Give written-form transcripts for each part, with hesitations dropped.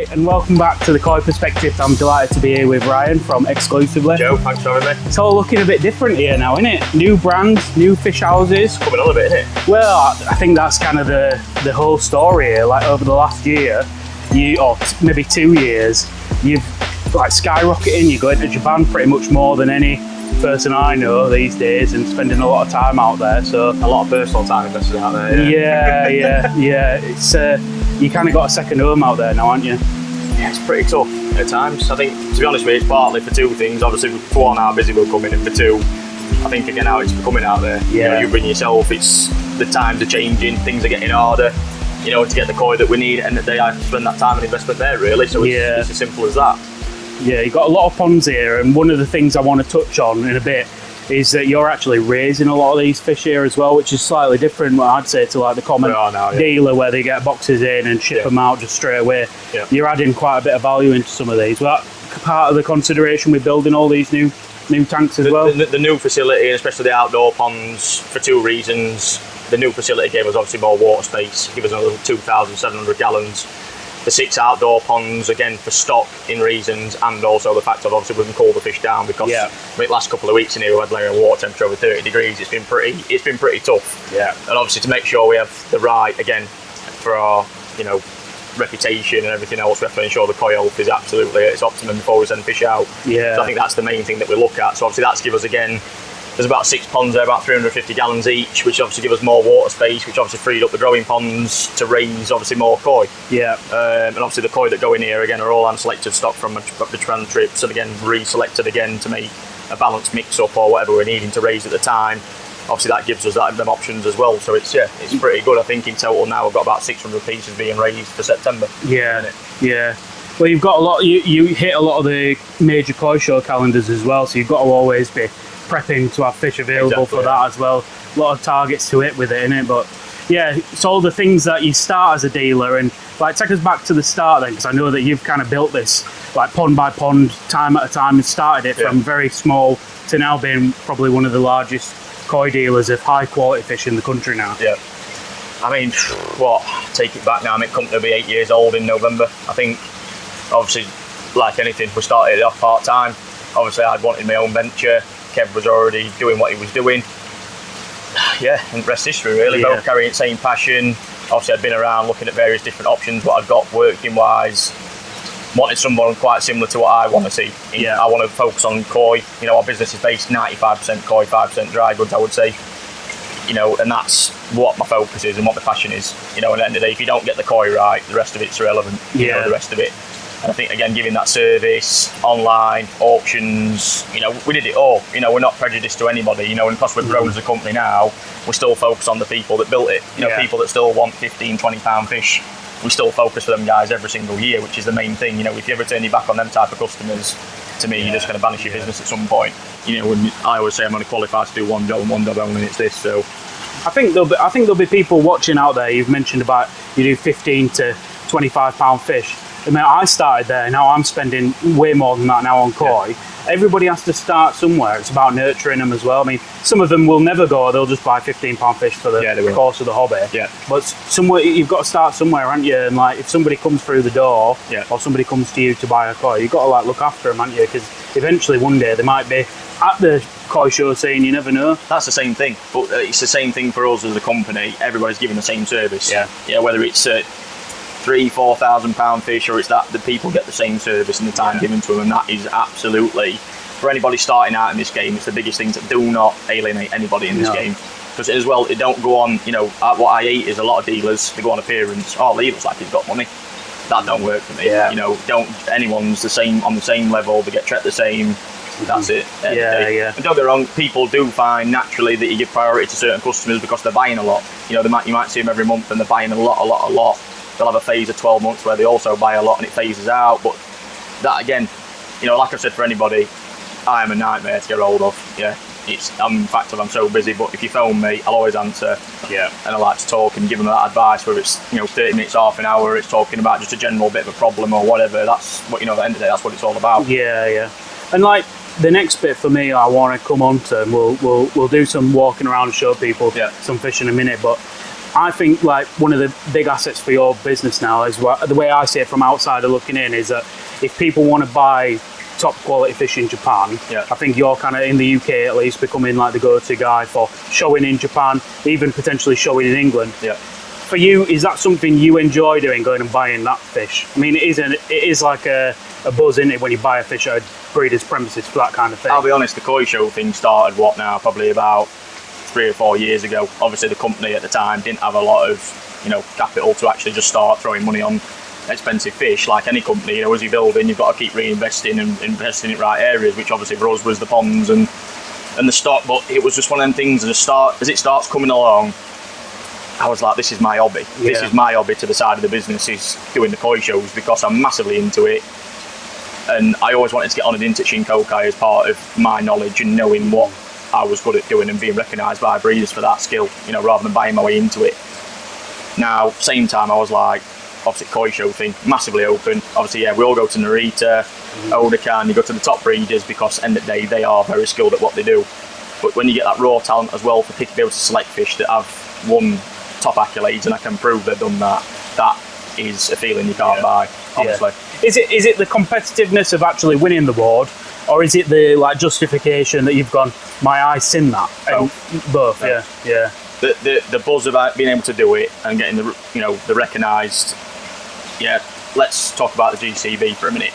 Right, and welcome back to the Koi Perspective. I'm delighted to be here with Ryan from Exclusively. Joe, thanks for having me. It's all looking a bit different here now, isn't it? New brand, new fish houses. Coming on a bit, isn't it? Well, I think that's kind of the whole story here. Like over the last year, or maybe 2 years, you've like skyrocketing. You're going to Japan pretty much more than any person I know these days, and spending a lot of time out there. So a lot of personal time invested out there. Yeah. It's you kind of got a second home out there now, aren't you? Yeah, it's pretty tough at times. I think, to be honest with you, it's partly for two things. Obviously, for one, how busy we're coming, and for two, I think again how it's becoming out there. Yeah. You bring yourself. It's the times are changing, things are getting harder. To get the koi that we need, and they have to spend that time and investment there, really. So it's as simple as that. Yeah, you've got a lot of ponds here, and one of the things I want to touch on in a bit is that you're actually raising a lot of these fish here as well, which is slightly different, I'd say, to like the common dealer where they get boxes in and ship them out just straight away. Yeah. You're adding quite a bit of value into some of these. Well, that part of the consideration with building all these new tanks as well? The new facility, and especially the outdoor ponds, for two reasons. The new facility gave us obviously more water space, give us another 2,700 gallons. The 6 outdoor ponds, again, for stock in reasons, and also the fact of obviously we can cool the fish down, because the last couple of weeks in here we had like a water temperature over 30 degrees. It's been pretty tough. Yeah. And obviously to make sure we have the right, again, for our reputation and everything else, we have to ensure the koi health is absolutely at its optimum before we send fish out. Yeah. So I think that's the main thing that we look at. So obviously that's give us, again, there's about 6 ponds there, about 350 gallons each, which obviously give us more water space, which obviously freed up the growing ponds to raise obviously more koi. Yeah. And obviously the koi that go in here again are all hand-selected stock from the Japan trips, and again re-selected again to make a balanced mix-up or whatever we're needing to raise at the time. Obviously that gives us them options as well. So it's pretty good. I think in total now we've got about 600 pieces being raised for September. Yeah. Well, you've got a lot. You hit a lot of the major koi show calendars as well, so you've got to always be prepping to have fish available for that as well. A lot of targets to hit with it, innit? But yeah, it's all the things that you start as a dealer, and like take us back to the start then, because I know that you've kind of built this like pond by pond, time at a time, and started it from very small to now being probably one of the largest koi dealers of high quality fish in the country now. Yeah. I mean, take it back now, I mean, company will be 8 years old in November. I think, obviously, like anything, we started it off part-time. Obviously, I'd wanted my own venture. Kev was already doing what he was doing. Yeah, and rest history, really. Both carrying the same passion. Obviously, I'd been around looking at various different options, what I'd got working-wise. Wanted someone quite similar to what I want to see. I want to focus on koi. Our business is based 95% koi, 5% dry goods, I would say. And that's what my focus is and what the passion is. At the end of the day, if you don't get the koi right, the rest of it's irrelevant. The rest of it. And I think, again, giving that service, online, auctions, we did it all. We're not prejudiced to anybody, and because we've grown as a company now, we still focus on the people that built it. People that still want 15, 20 pound fish, we still focus for them guys every single year, which is the main thing. If you ever turn your back on them type of customers, to me, you're just going to banish your business at some point. When I always say I'm only qualified to do one job and one job only, and it's this, so. I think there'll be people watching out there. You've mentioned about you do 15 to 25 pound fish. I mean, I started there, now I'm spending way more than that now on koi. Yeah. Everybody has to start somewhere. It's about nurturing them as well. I mean, some of them will never go, they'll just buy 15 pound fish for the course of the hobby. Yeah. But somewhere, you've got to start somewhere, haven't you? And like, if somebody comes through the door, or somebody comes to you to buy a koi, you've got to like look after them, haven't you? Because eventually one day they might be at the koi show saying, you never know. That's the same thing, but it's the same thing for us as a company. Everybody's giving the same service. Yeah, whether it's 3,000-4,000 pound fish, or it's that the people get the same service and the time given to them, and that is absolutely, for anybody starting out in this game, it's the biggest thing to do not alienate anybody in this game. Because as well, it don't go on, what I eat is a lot of dealers, they go on appearance, he looks like he's got money. That don't work for me. Anyone's the same, on the same level, they get treated the same. That's it. And don't get wrong, people do find naturally that you give priority to certain customers because they're buying a lot. You might see them every month and they're buying a lot. They'll have a phase of 12 months where they also buy a lot and it phases out. But that again, like I said, for anybody, I am a nightmare to get hold of. In fact, I'm so busy, but if you phone me, I'll always answer. And I like to talk and give them that advice, whether it's 30 minutes, half an hour, it's talking about just a general bit of a problem or whatever. That's what, at the end of the day, that's what it's all about. And like, the next bit for me, I want to come on to, and we'll do some walking around and show people some fish in a minute, but I think like one of the big assets for your business now is the way I see it from outsider looking in is that if people want to buy top quality fish in Japan, I think you're kind of in the UK at least becoming like the go-to guy for showing in Japan, even potentially showing in England. For you, is that something you enjoy doing, going and buying that fish? I mean, it is like a buzz, isn't it, when you buy a fish at a breeder's premises for that kind of thing? I'll be honest, the koi show thing started probably about 3 or 4 years ago. Obviously the company at the time didn't have a lot of capital to actually just start throwing money on expensive fish. Like any company, as you're building, you've got to keep reinvesting and investing in the right areas, which obviously for us was the ponds and the stock. But it was just one of them things as it starts coming along, I was like, this is my hobby. This is my hobby to the side of the business, is doing the koi shows, because I'm massively into it. And I always wanted to get on into Shinkokai as part of my knowledge and knowing what I was good at doing and being recognised by breeders for that skill, rather than buying my way into it. Now, same time, I was like, obviously koi show thing, massively open. Obviously, we all go to Narita, Odakan, you go to the top breeders, because end of the day, they are very skilled at what they do. But when you get that raw talent as well, for people to be able to select fish that have won top accolades, and I can prove they've done that, that is a feeling you can't buy, honestly. Is it the competitiveness of actually winning the award, or is it the justification that you've gone, my eyes seen that? Both. The buzz about being able to do it and getting the recognised. Let's talk about the GCB for a minute.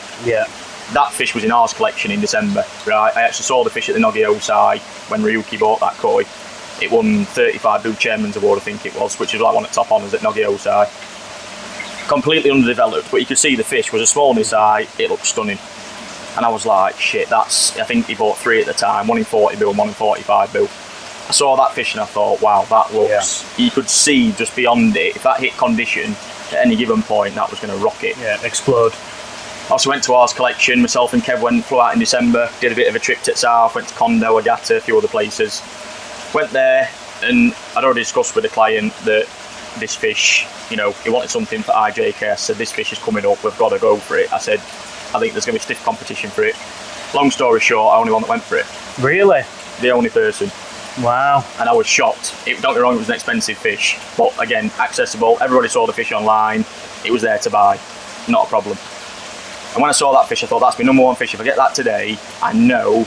That fish was in ours collection in December, right? I actually saw the fish at the Nogi Osai when Ryuki bought that koi. It won 35 Blue Chairman's Award, I think it was, which is like one of the top honours at Nogi Osai. Completely underdeveloped, but you could see the fish was a small eye. It looked stunning. And I was like, shit, I think he bought 3 at the time, one in 40 bill, one in 45 bill. I saw that fish and I thought, wow, that looks, you could see just beyond it, if that hit condition at any given point, that was going to rocket. Explode. I also went to ours collection, myself and Kev flew out in December, did a bit of a trip to South, went to Kondo, Agata, a few other places. Went there, and I'd already discussed with the client that this fish, he wanted something for IJK. I said, this fish is coming up, we've got to go for it. I said, I think there's going to be stiff competition for it. Long story short, I only one that went for it. Really? The only person. Wow. And I was shocked. Don't get me wrong, it was an expensive fish, but again, accessible. Everybody saw the fish online. It was there to buy. Not a problem. And when I saw that fish, I thought, that's my number one fish. If I get that today, I know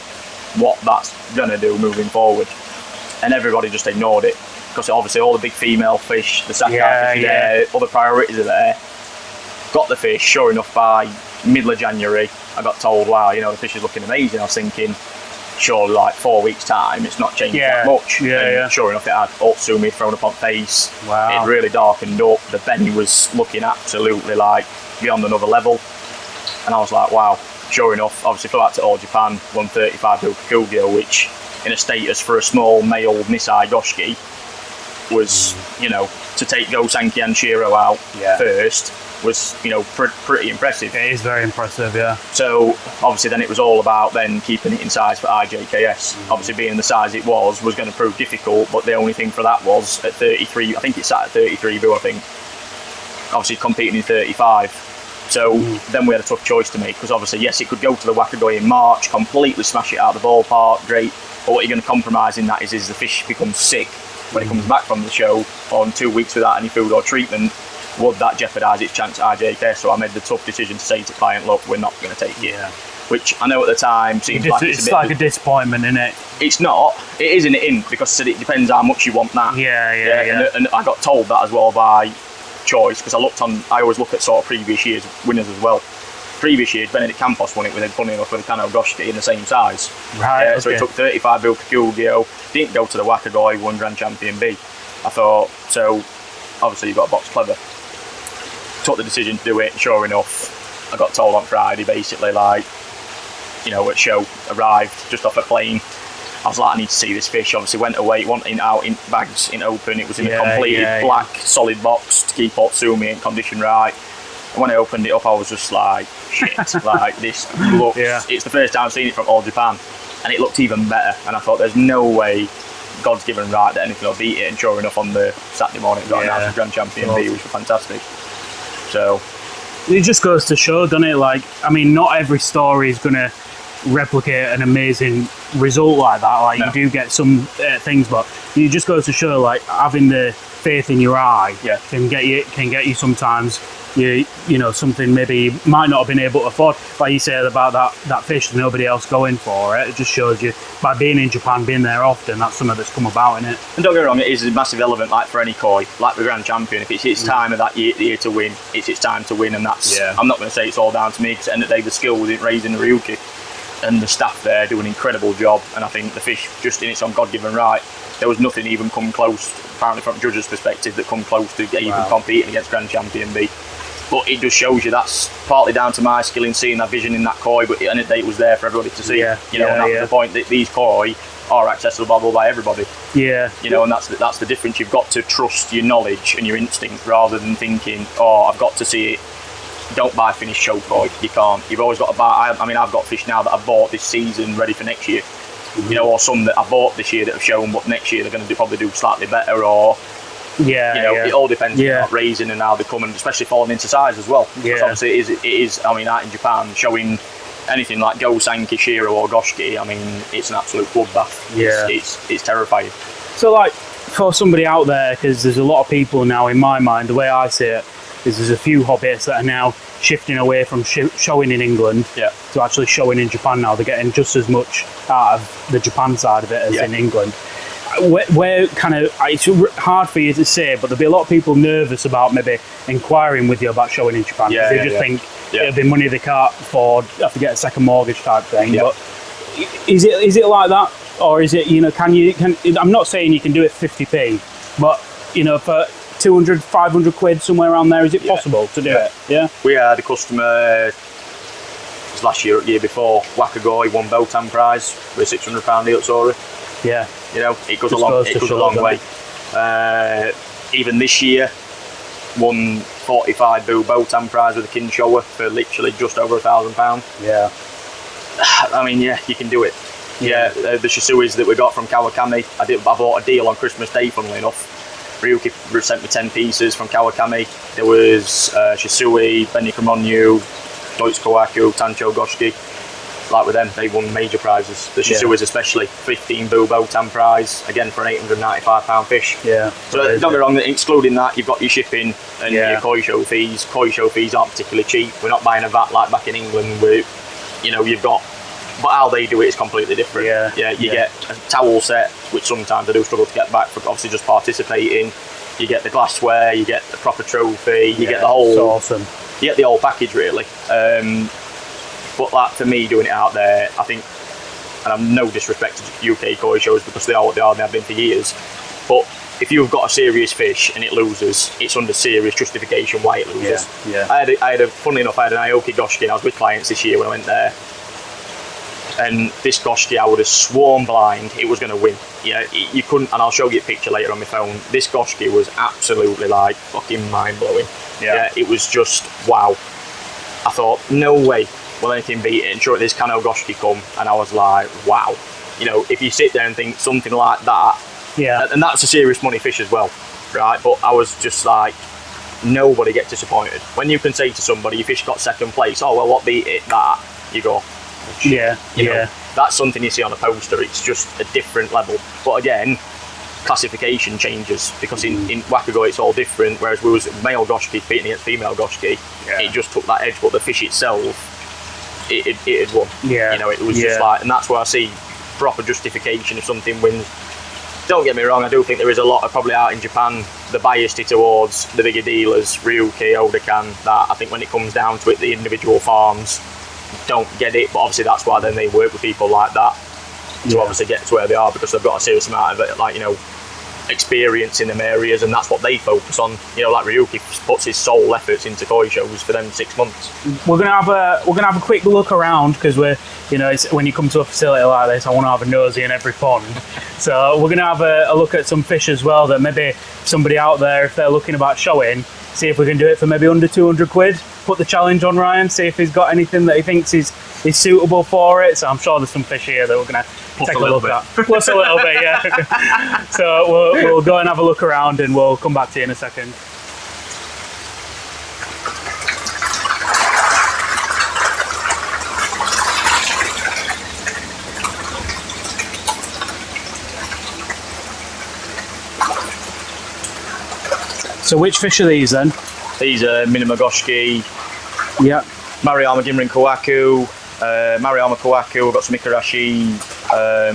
what that's going to do moving forward. And everybody just ignored it, because obviously all the big female fish, the sakai fish are there, other priorities are there. Got the fish, sure enough, by middle of January, I got told, wow, the fish is looking amazing. I was thinking, surely like 4 weeks time, it's not changed that much. Sure enough, it had Otsumi thrown up on face. Wow. It really darkened up. The Benny was looking absolutely like beyond another level. And I was like, wow. Sure enough, obviously flew out to All Japan, won 35 Kugyo, which in a status for a small male Nisai Goshki was, to take Go Sankey and Shiro out first was, pretty impressive. It is very impressive, yeah. So obviously then it was all about then keeping it in size for IJKS. Obviously being the size it was going to prove difficult, but the only thing for that was at 33, I think it sat at 33 bill, I think. Obviously competing in 35. So then we had a tough choice to make, because obviously, yes, it could go to the Wakagoi in March, completely smash it out of the ballpark, great. But what you're going to compromise in that is the fish becomes sick when it comes back from the show on 2 weeks without any food or treatment. Would that jeopardise its chance at IJK? So I made the tough decision to say to the client, look, we're not going to take it. Which I know at the time seems like it's like a disappointment, isn't it? It's not. It is and it isn't, because it depends how much you want that. And I got told that as well by choice, because I always look at sort of previous years winners as well. Previous years, Benedict Campos won it with, funny enough, with a Kano Goshki in the same size. Right. So he took 35 bill Kugyo, didn't go to the Wakagoi, won Grand Champion B. I thought, so obviously you've got a box clever. Took the decision to do it, sure enough, I got told on Friday, basically, at show, arrived just off a plane. I was like, I need to see this fish. Obviously went away, it wasn't out in bags, in open, it was in a completed black solid box to keep Otsumi in condition right. And when I opened it up, I was just like, shit, this looks, it's the first time I've seen it from All Japan, and it looked even better. And I thought, there's no way God's given right that anything will beat it. And sure enough, on the Saturday morning, it got announced as Grand Champion B, which was fantastic. So it just goes to show, doesn't it? Not every story is going to replicate an amazing result like that. Like you do get some things, but you just go to show like having the faith in your eye can get you sometimes. You know, something maybe you might not have been able to afford. Like you said about that fish, there's nobody else going for it. It just shows you by being in Japan, being there often, that's something that's come about in it. And don't get me wrong, it is a massive element, like for any koi, like the Grand Champion. If it's its time of that year to win, it's its time to win, and that's. I'm not going to say it's all down to me, because at the end of the day, the skill was in raising the ryuki, and the staff there do an incredible job. And I think the fish, just in its own God-given right, there was nothing even come close, apparently from a judge's perspective, that come close to even competing against Grand Champion B. But it just shows you that's partly down to my skill in seeing that vision in that koi, but at the end of the day, it was there for everybody to see. You know, and that's the point, that these koi are accessible by everybody. You know, and that's the difference. You've got to trust your knowledge and your instinct, rather than thinking, oh, I've got to see it. Don't buy finished show koi. You can't. You've always got to buy. I mean, I've got fish now that I bought this season ready for next year. You know, or some that I bought this year that have shown, but next year they're going to probably do slightly better, or it all depends on raising and how they come, and especially falling into size as well. Because obviously it is. I mean, out in Japan, showing anything like Gosanki, Shiro, or Goshiki, I mean, it's an absolute bloodbath. It's terrifying. So, like, for somebody out there, because there's a lot of people now, in my mind, the way I see it, is there's a few hobbyists that are now shifting away from showing in England to actually showing in Japan now. They're getting just as much out of the Japan side of it as in England. Where kind of, it's hard for you to say, but there'll be a lot of people nervous about maybe inquiring with you about showing in Japan. They just think it'll be money they can't afford, have to get a second mortgage type thing. But is it like that, or is it, you know, I'm not saying you can do it 50p, but you know, for 200, 500 quid, somewhere around there, is it possible to do it? We had a customer, it was last year or the year before, Wakagoi won Botan prize with a £600 Iutsuri. You know, it goes a long way. Even this year, won 45 Boo Botan prize with a Kinshowa for literally just over £1,000. I mean, you can do it. The Shisuis that we got from Kawakami, I bought a deal on Christmas Day, funnily enough. Ryuki sent me 10 pieces from Kawakami. There was Shisui, Benikamonyu, Deutsch Kawaku, Tancho Goshiki. Like with them, they won major prizes. The Shisuis especially, 15 Boo Botan prize, again for an £895 fish. So don't get me wrong, excluding that, you've got your shipping and your koi show fees. Koi show fees aren't particularly cheap. We're not buying a VAT like back in England where, you know, you've got, but how they do it is completely different. You get a towel set, which sometimes I do struggle to get back for obviously just participating. You get the glassware, you get the proper trophy, you get the whole. It's awesome. You get the whole package really. But like for me, doing it out there, I think, and I'm no disrespect to UK koi shows because they are what they are, and they have been for years. But if you've got a serious fish and it loses, it's under serious justification why it loses. Funnily enough, I had an Aoki Goshiki, and I was with clients this year when I went there. And this Goshiki, I would have sworn blind it was going to win. You couldn't, and I'll show you a picture later on my phone. This Goshiki was absolutely like fucking mind blowing. It was just wow. I thought, no way will anything beat it. And sure, this Kano Goshiki come, and I was like, wow. You know, if you sit there and think something like that, and that's a serious money fish as well, right? But I was just like, nobody gets disappointed when you can say to somebody, your fish got second place. Oh well, what beat it? That. You go. You know, that's something you see on a poster. It's just a different level. But again, classification changes because in Wakagoi it's all different. Whereas we was male Goshiki competing against female Goshiki, it just took that edge. But the fish itself, it had won. You know, it was just like, and that's where I see proper justification if something wins. Don't get me wrong, I do think there is a lot of probably out in Japan the biased towards the bigger dealers, Ryuki, Odakan. That I think when it comes down to it, the individual farms don't get it, but obviously that's why then they work with people like that to obviously get to where they are, because they've got a serious amount of it, like, you know, experience in them areas, and that's what they focus on. You know, like Ryuki puts his sole efforts into koi shows for them 6 months. We're gonna have a quick look around, because we're, you know, it's, when you come to a facility like this, I want to have a nosy in every pond. So we're gonna have a look at some fish as well that maybe somebody out there, if they're looking about showing, see if we can do it for maybe under 200 quid. Put the challenge on Ryan, see if he's got anything that he thinks is suitable for it. So I'm sure there's some fish here that we're going to take a look at. Plus a little bit, yeah. So we'll go and have a look around, and we'll come back to you in a second. So which fish are these then? These are Minamagoshki, Yeah. Maruyama Ginrin Kawaku, Maruyama Kawaku, we've got some Ikarashi,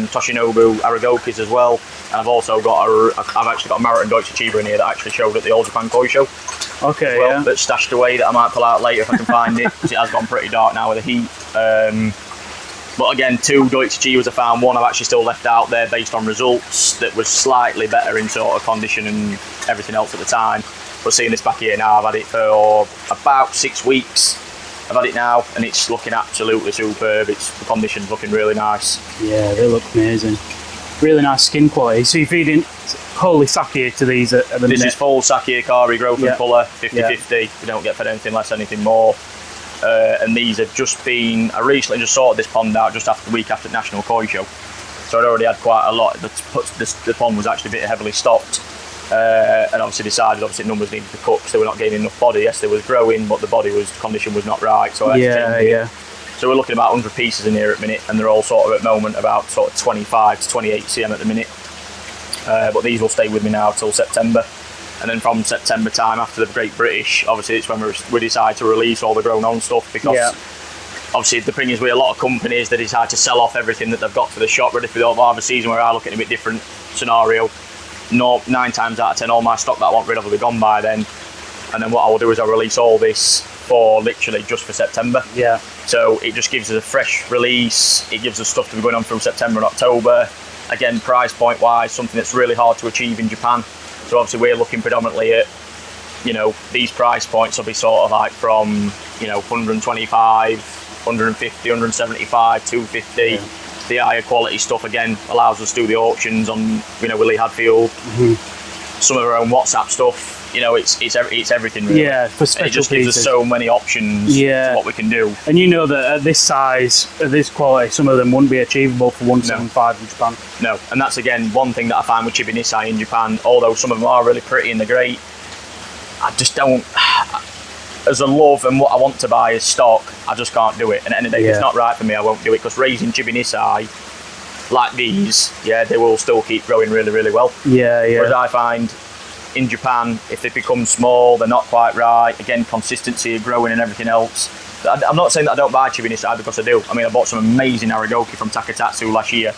Toshinobu, Aragokis as well. And I've also got I've actually got a Marathon Deutsche Chiba in here that I actually showed at the All Japan Koi Show. Okay, Well, yeah. that's stashed away that I might pull out later if I can find it, because it has gone pretty dark now with the heat. But again, 2 Deutsche Chivas I found. One I've actually still left out there based on results that was slightly better in sort of condition and everything else at the time. But seeing this back here now, I've had it for about 6 weeks. I've had it now and it's looking absolutely superb. The condition's looking really nice. Yeah, they look amazing. Really nice skin quality. So you're feeding wholly sake to these at the minute? This is full sake, Akari, growth and colour, 50-50. Yeah. You don't get fed anything less, anything more. And these have just been, I recently just sorted this pond out just after the week after the National Koi Show. So I'd already had quite a lot. The pond was actually a bit heavily stocked. And obviously decided, numbers needed to cut because they were not getting enough body. Yes, they was growing, but the condition was not right. So I had to change it. So we're looking at about 100 pieces in here at the minute, and they're all sort of at the moment about sort of 25 to 28 cm at the minute. But these will stay with me now till September. And then from September time, after the Great British, obviously it's when we decide to release all the grown on stuff, because obviously the thing is with a lot of companies, they decide to sell off everything that they've got for the shop ready for the harvest season, where I look at a bit different scenario. 9 times out of 10 all my stock that I want rid of will be gone by then. And then what I will do is I'll release all this for literally just for September. Yeah. So it just gives us a fresh release. It gives us stuff to be going on through September and October. Again, price point wise, something that's really hard to achieve in Japan. So obviously we're looking predominantly at, these price points will be sort of like from, 125, 150, 175, 250. Yeah. The higher quality stuff again allows us to do the auctions on, Willie Hadfield. Some of our own WhatsApp stuff. It's everything really. Yeah, for special pieces. It just gives us so many options to what we can do. And that at this size, at this quality, some of them wouldn't be achievable for 175 in Japan. No, and that's again one thing that I find with Chibi Nisai in Japan. Although some of them are really pretty and they're great, I just don't. As a love and what I want to buy is stock, I just can't do it. And at the end of the day, if it's not right for me, I won't do it. Because raising Chibi Nisai like these, they will still keep growing really, really well. Whereas I find in Japan, if they become small, they're not quite right. Again, consistency of growing and everything else. I'm not saying that I don't buy Chibi Nisai, because I do. I mean, I bought some amazing Aragoki from Takatatsu last year,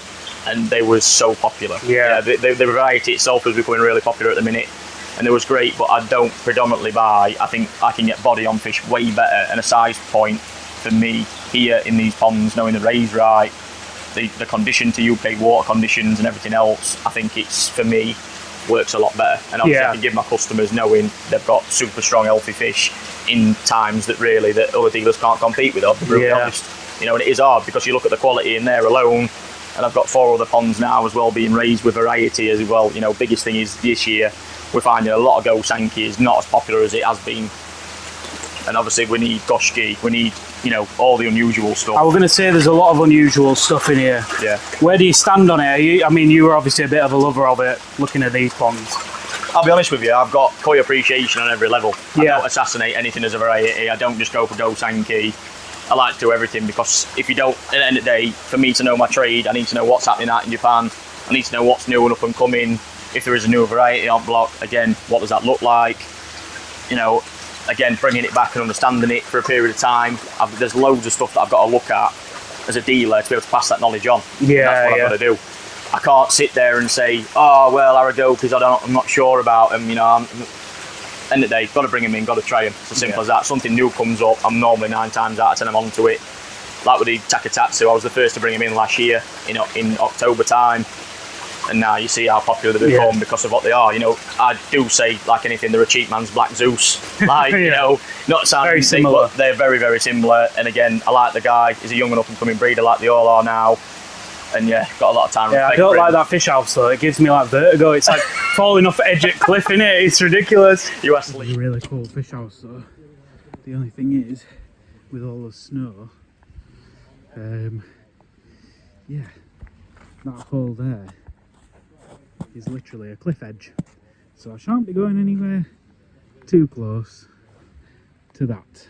and they were so popular. The variety itself is becoming really popular at the minute, and it was great. But I don't predominantly buy. I think I can get body on fish way better, and a size point for me here in these ponds, knowing the raise right, the condition to UK water conditions and everything else. I think it's, for me, works a lot better. And obviously I can give my customers, knowing they've got super strong healthy fish in times that really that other dealers can't compete with, I'll be brutally honest. And it is hard, because you look at the quality in there alone, and I've got 4 other ponds now as well being raised with variety as well. Biggest thing is this year we're finding a lot of Go Sankey is not as popular as it has been. And obviously we need Goshki, we need, all the unusual stuff. I was going to say there's a lot of unusual stuff in here. Yeah. Where do you stand on it? You were obviously a bit of a lover of it, looking at these ponds. I'll be honest with you, I've got koi appreciation on every level. I don't assassinate anything as a variety. I don't just go for Go Sankey. I like to do everything, because if you don't, at the end of the day, for me to know my trade, I need to know what's happening out in Japan. I need to know what's new and up and coming. If there is a new variety on block, again, what does that look like? Again, bringing it back and understanding it for a period of time. There's loads of stuff that I've got to look at as a dealer to be able to pass that knowledge on. That's what I've got to do. I can't sit there and say, oh, well, Aragokis, I'm not sure about them. End of the day, got to bring them in, got to try them. It's as simple as that. Something new comes up, I'm normally 9 times out of 10 I'm onto it. Like with the Takatatsu, I was the first to bring him in last year in October time. And now you see how popular they've become because of what they are. I do say, like anything, they're a cheap man's Black Zeus. Like, not sounding very similar, but they're very, very similar. And again, I like the guy. He's a young and up and coming breeder, like they all are now. And got a lot of time. I don't like that fish house though. It gives me like vertigo. It's like falling off the edge of a cliff, innit? It's ridiculous. It's a really cool fish house though. The only thing is, with all the snow, that hole there is literally a cliff edge, so I shan't be going anywhere too close to that.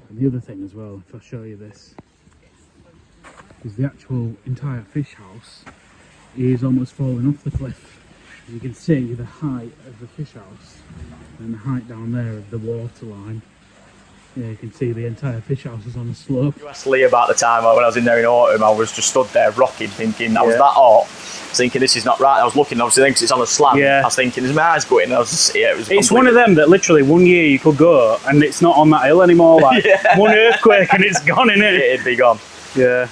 And the other thing as well, if I show you this, is the actual entire fish house is almost falling off the cliff. You can see the height of the fish house and the height down there of the water line. Yeah, you can see the entire fish house is on a slope. You asked Lee about the time when I was in there in autumn, I was just stood there rocking, thinking, I was that hot, thinking this is not right. I was looking, obviously, because it's on a slant. Yeah. I was thinking, is my eyes going? I was just, it was It's one of them that literally one year you could go and it's not on that hill anymore. Like one earthquake and it's gone, innit? It'd be gone. Yeah.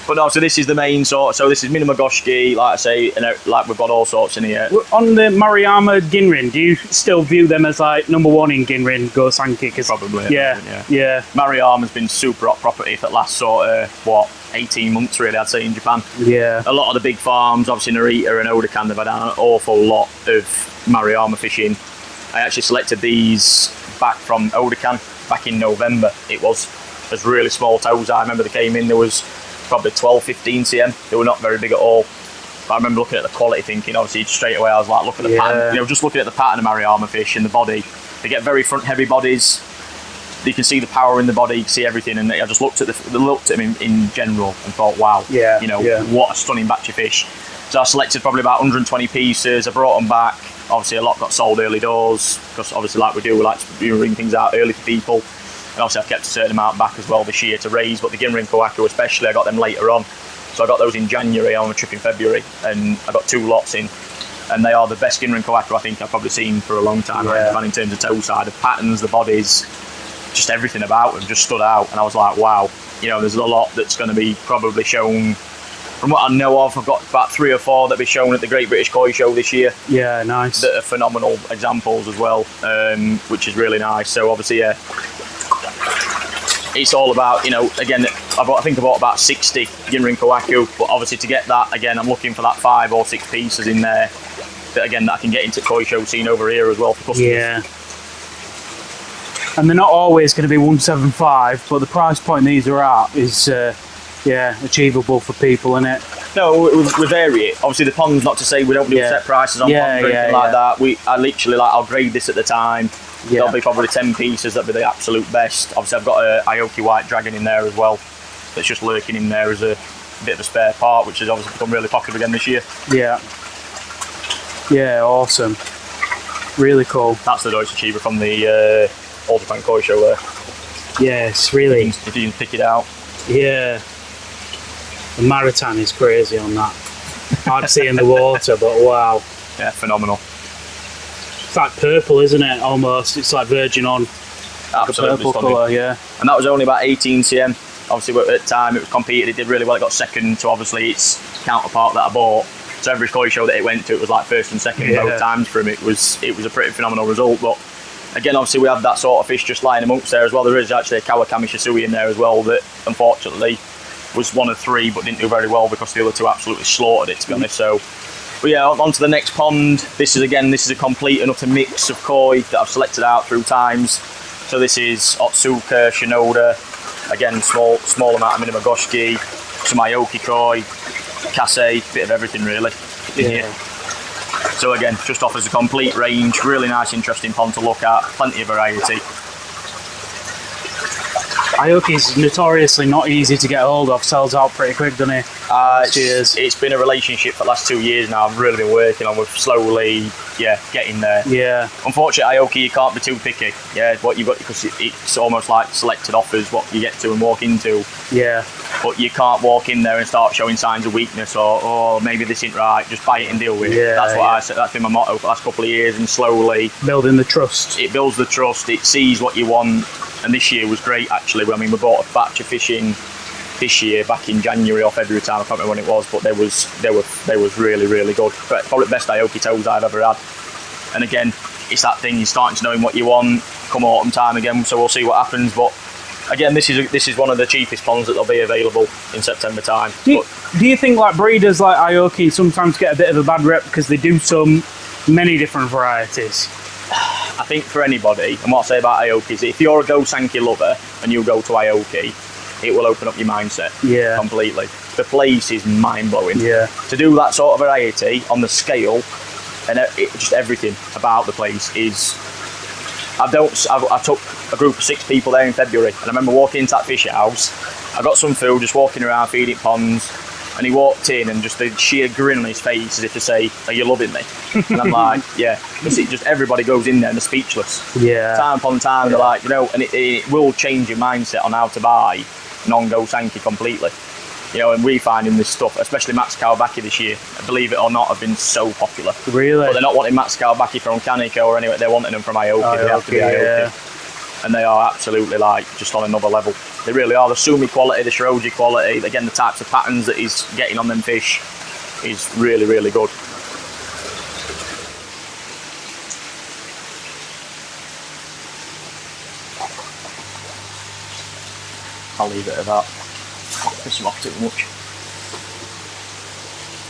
But no, so this is the main sort. So this is Minamagoshki, like I say, and like we've got all sorts in here. On the Maruyama Ginrin, do you still view them as like number one in Ginrin Go Sanki? Probably. Yeah. Maruyama's been super hot property for the last sort of 18 months really, I'd say, in Japan. Yeah. A lot of the big farms, obviously Narita and Odakan, they've had an awful lot of Maruyama fishing. I actually selected these back from Odakan back in November. It was really small toes. I remember they came in, there was probably 12, 15 cm. They were not very big at all. But I remember looking at the quality, thinking, obviously, straight away, I was like, look at the pattern. Just looking at the pattern of Maruyama fish and the body. They get very front heavy bodies. You can see the power in the body, you can see everything. And I just looked at them in general and thought, wow, what a stunning batch of fish. So I selected probably about 120 pieces. I brought them back. Obviously, a lot got sold early doors because obviously, like we do, we like to bring things out early for people. And obviously I've kept a certain amount back as well this year to raise, but the Ginrin Kohaku especially, I got them later on. So I got those in January on a trip in February, and I got 2 lots in. And they are the best Ginrin Kohaku I think I've probably seen for a long time. And in terms of toe side, the patterns, the bodies, just everything about them just stood out. And I was like, wow, there's a lot that's going to be probably shown. From what I know of, I've got about 3 or 4 that will be shown at the Great British Koi Show this year. Yeah, nice. That are phenomenal examples as well, which is really nice. So obviously, it's all about, again, I think I bought about 60 Ginrin Kohaku, but obviously to get that, again, I'm looking for that 5 or 6 pieces in there that I can get into Koi Show scene over here as well for customers. Yeah. And they're not always going to be 175, but the price point these are at is, achievable for people, innit? No, we vary it. Obviously, the pond's not to say we don't do set prices on ponds or anything like that. I literally, I'll grade this at the time. Yeah. There'll be probably 10 pieces that'll be the absolute best. Obviously, I've got a Aoki White Dragon in there as well. That's just lurking in there as a bit of a spare part, which has obviously become really popular again this year. Yeah. Yeah, awesome. Really cool. That's the Deutsche Achiever from the Old Japan Koi Show there. Yes, really. If you can pick it out. Yeah. The Maritan is crazy on that. Hard to see in the water, but wow. Yeah, phenomenal. It's like purple, isn't it? Almost. It's like virgin on. Absolutely purple stunning. colour, yeah. And that was only about 18 cm. Obviously, at the time it was competed. It did really well. It got second to obviously its counterpart that I bought. So every Koi Show that it went to, it was like first and second both times for him. It was a pretty phenomenal result. But again, obviously, we have that sort of fish just lying amongst there as well. There is actually a Kawakami Shisui in there as well that unfortunately was one of 3 but didn't do very well because the other 2 absolutely slaughtered it, to be honest. So, but yeah, on to the next pond. This is a complete and utter mix of koi that I've selected out through times. So this is Otsuka, Shinoda, again small amount of Minamagoshki, some Aoki koi, Kase, bit of everything really in here. So again, just offers a complete range, really nice, interesting pond to look at, plenty of variety. Aoki's notoriously not easy to get hold of, sells out pretty quick, doesn't it? It's been a relationship for the last 2 years now. I've really been working on with slowly, getting there. Yeah. Unfortunately, Aoki, you can't be too picky. Yeah, what you've got, because it's almost like selected offers what you get to and walk into. Yeah. But you can't walk in there and start showing signs of weakness or maybe this isn't right. Just buy it and deal with it. Yeah, that's what I said. That's been my motto for the last couple of years, and slowly building the trust. It builds the trust. It sees what you want. And this year was great actually. I mean, we bought a batch of fishing this year back in January or February time. I can't remember when it was, but they was really, really good. Probably the best Aoki toes I've ever had. And again, it's that thing, you're starting to know what you want come autumn time again, so we'll see what happens. But again, this is one of the cheapest ponds that'll be available in September time. Do you think like breeders like Aoki sometimes get a bit of a bad rep because they do many different varieties? I think for anybody, and what I say about Aoki is if you're a Go Sanki lover and you go to Aoki, it will open up your mindset completely. The place is mind-blowing. Yeah. To do that sort of variety on the scale, and just everything about the place is... I took a group of 6 people there in February, and I remember walking into that fish house. I got some food, just walking around feeding ponds, And he walked in and just the sheer grin on his face as if to say, "Are you loving me?" And I'm like, "Yeah." Because it just everybody goes in there and they're speechless. Yeah. Time upon time, they're like, and it will change your mindset on how to buy non-Go Sankey completely. And we finding this stuff, especially Max Kawabaki this year, believe it or not, have been so popular. Really? But they're not wanting Max Kawabaki from Kaneko or anywhere, they're wanting them from Aoki. They have to be Aoki. Yeah. And they are absolutely just on another level. They really are. The Sumi quality, the Shiroji quality, again, the types of patterns that he's getting on them fish is really, really good. I'll leave it at that. Piss him off too much.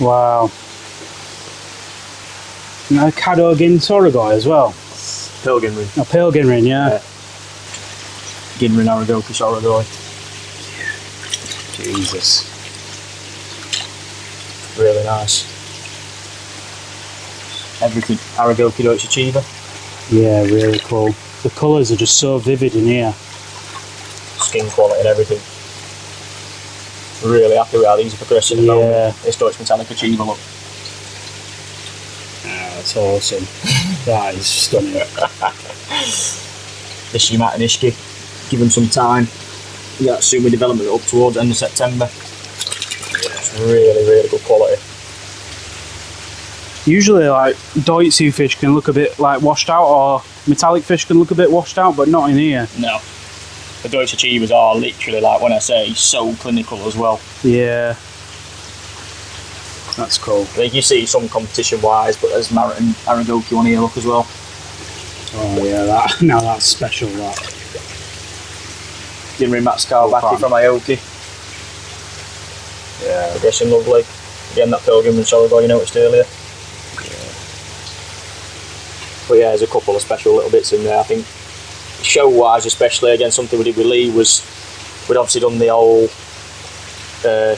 Wow. Kadogin Toragoi as well. Pilgrim ring. Oh, Pilgrim Ring, yeah. Ginrin Aragoki Soragoi. Jesus. Really nice. Everything. Aragoki Deutsche Chiba. Yeah, really cool. The colours are just so vivid in here. Skin quality and everything. Really happy with how these are progressing at the moment. This Deutsche Metallica Chiba look. That's awesome. That is stunning. This Yamata Nishiki. Give them some time. Yeah, that Sumi development up towards the end of September. It's really, really good quality. Usually, like, Doitsu fish can look a bit like washed out, or metallic fish can look a bit washed out, but not in here. No. The Deutsche Chibas are literally, like when I say, so clinical as well. Yeah. That's cool. I think you see some competition wise, but there's Marit and Aragoki on here look as well. Oh yeah, now that's special, that. Ginrin Max Kawabaki from Aoki. Yeah. Progressing lovely. Again, that Pilgrim and Soragoi you noticed earlier. Yeah. But yeah, there's a couple of special little bits in there. I think show wise, especially, again, something we did with Lee was we'd obviously done the whole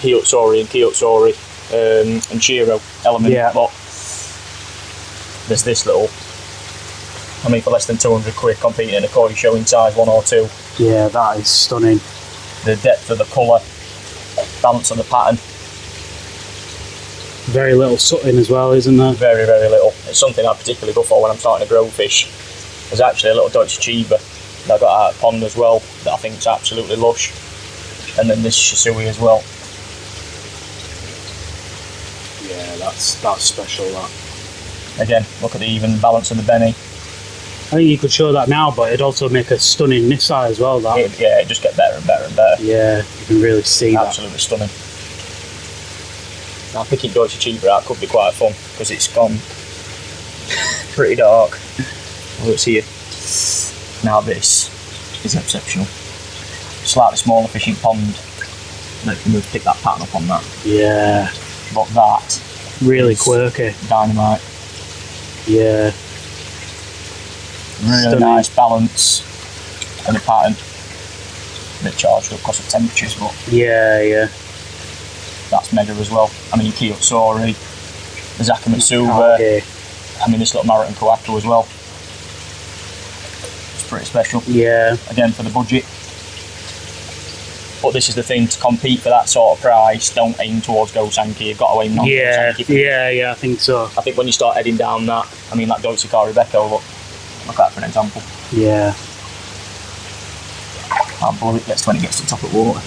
Hiyotsori and Kiyotsori and Shiro element. Yeah. But there's this little, for less than 200 quid competing in a koi show in size 1 or 2. Yeah, that is stunning. The depth of the colour, balance of the pattern. Very little sutting as well, isn't there? Very, very little. It's something I particularly go for when I'm starting to grow fish. There's actually a little Deutsche Chiba that I got out of the pond as well that I think is absolutely lush. And then this Shisui as well. Yeah, that's special, that. Again, look at the even balance of the Benny. I think you could show that now, but it'd also make a stunning Nisai as well, that. It just get better and better and better. Yeah, you can really see absolutely stunning. Now picking Deutsche Chiba out could be quite fun because it's gone pretty dark. Let's see it. Now this is exceptional. Slightly smaller fishing pond. Let me pick that pattern up on that. Yeah. But that really quirky. Dynamite. Yeah. Really stunning. Nice balance and the pattern. A bit charged up because of temperatures, but yeah. That's mega as well. Kiyotsori, the Zakamatsuba, this little Marit and Kawako as well. It's pretty special. Yeah. Again, for the budget. But this is the thing, to compete for that sort of price, don't aim towards Go Sankey, you've got to aim non-Go Sankey. Yeah, I think so. I think when you start heading down that, like Deutsche Rebecca, look at that for an example. Yeah. Can't believe it gets when it gets to the top of water.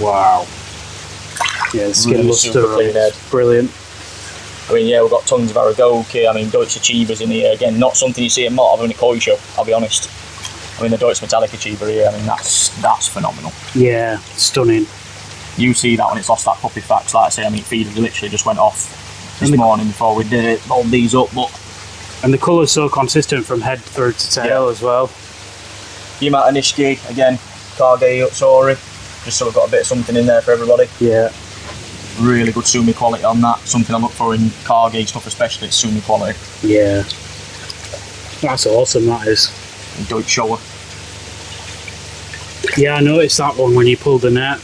Wow. Yeah, the skin really luster clean head. Brilliant. We've got tons of Aragoki, Deutsche Chibas in here. Again, not something you see a lot of in a koi show, I'll be honest. The Deutsche Metallica Chiba here, that's phenomenal. Yeah, stunning. You see that when it's lost that puppy facts, like I say, feeders literally just went off this morning before we did it, rolled these up, but... And the colour's so consistent from head through to tail as well. Yamata Nishiki, again, Kage Utsori, just so we've got a bit of something in there for everybody. Yeah. Really good Sumi quality on that, something I look for in Kage stuff especially, it's Sumi quality. Yeah. That's awesome, that is. And Deutsche Shower. Yeah, I noticed that one when you pulled the net.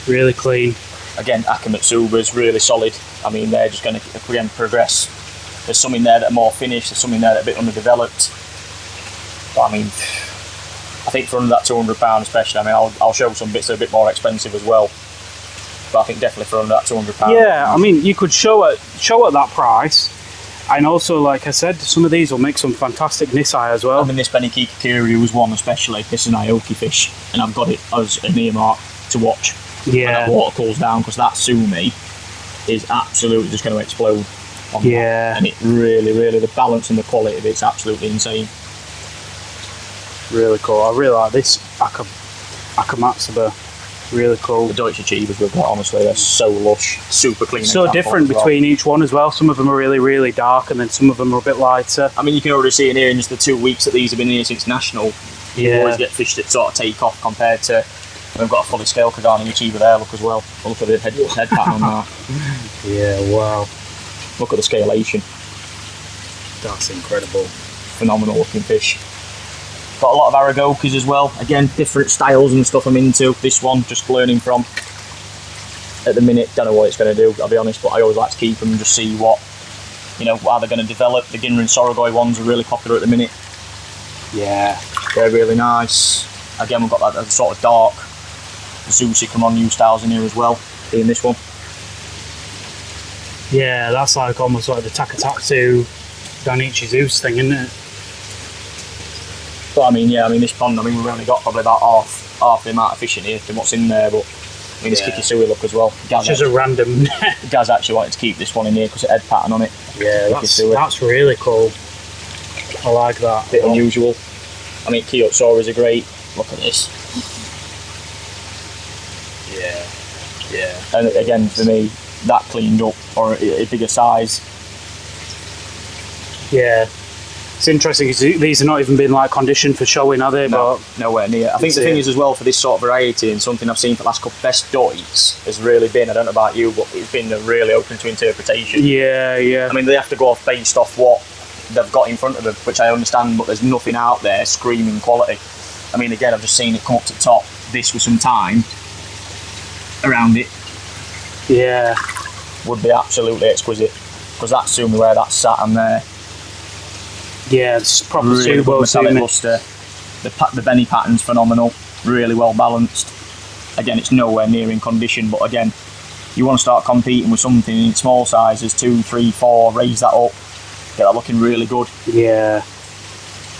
Really clean. Again, Akamatsuba's really solid. They're just going to, again, progress. There's some in there that are more finished, there's some in there that are a bit underdeveloped. But I think for under that £200 especially, I'll show some bits that are a bit more expensive as well. But I think definitely for under that £200. Yeah, I mean, you could show at that price, and also, like I said, some of these will make some fantastic Nisai as well. I mean, this Benikika Kiri was one especially. This is an Aoki fish, and I've got it as an earmark to watch when that water cools down, because that Sumi is absolutely just going to explode on that. And it really, the balance and the quality of it's absolutely insane. Really cool. I really like this Akamatsuba. Really cool. The Deutsche Achievers we've got, honestly, they're so lush, super clean. So different between each one as well. Some of them are really, really dark, and then some of them are a bit lighter. I mean, you can already see in here in just the 2 weeks that these have been here since National, you always get fish that sort of take off compared to, we've got a fully scaled Kagani Achiever there, look as well. Look at the head pattern on that. Yeah, wow. Look at the scalation. That's incredible. Phenomenal looking fish. Got a lot of Aragokis as well. Again, different styles and stuff I'm into. This one, just learning from. At the minute, don't know what it's going to do, I'll be honest, but I always like to keep them and just see what, how they're going to develop. The Ginra and Sorogoi ones are really popular at the minute. Yeah. They're really nice. Again, we've got that sort of dark Zeusy come on new styles in here as well, being this one. Yeah, that's like almost like the Takatatsu Danichi Zeus thing, isn't it? But I mean, this pond, we've only got probably about half the amount of fish in here than what's in there, but I mean, this Kikisui look as well. It's just a random. Gaz actually wanted to keep this one in here because it had pattern on it. Yeah, that's really cool. I like that. Bit unusual. I mean, Kiyotsuras are great. Look at this. Yeah. And again, for me, that cleaned up, or a bigger size. Yeah. It's interesting because these have not even been like conditioned for showing, are they? No, but nowhere near. I think the thing is as well, for this sort of variety, and something I've seen for the last couple of best doits has really been, I don't know about you, but it's been really open to interpretation. Yeah. I mean, they have to go off based off what they've got in front of them, which I understand, but there's nothing out there screaming quality. I mean, again, I've just seen it come up to the top, this with some time around it. Yeah. Would be absolutely exquisite, because that's Sumi where that's sat and there. Yeah, it's proper really Subo metallic luster. The Benny pattern's phenomenal, really well balanced. Again, it's nowhere near in condition, but again, you want to start competing with something in small sizes, 2, 3, 4, raise that up, get that looking really good. Yeah,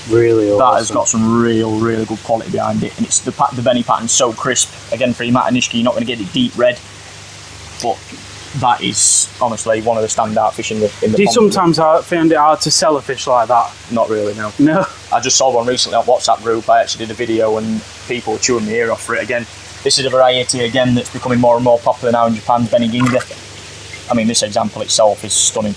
really awesome. That has got some really good quality behind it, and it's the Benny pattern's so crisp. Again, for your Matanishki, you're not going to get it deep red, but that is honestly one of the standout fish in the Do you sometimes find it hard to sell a fish like that? Not really, no. No. I just sold one recently on WhatsApp group. I actually did a video and people were chewing my ear off for it again. This is a variety again that's becoming more and more popular now in Japan, Beniginga. I mean, this example itself is stunning.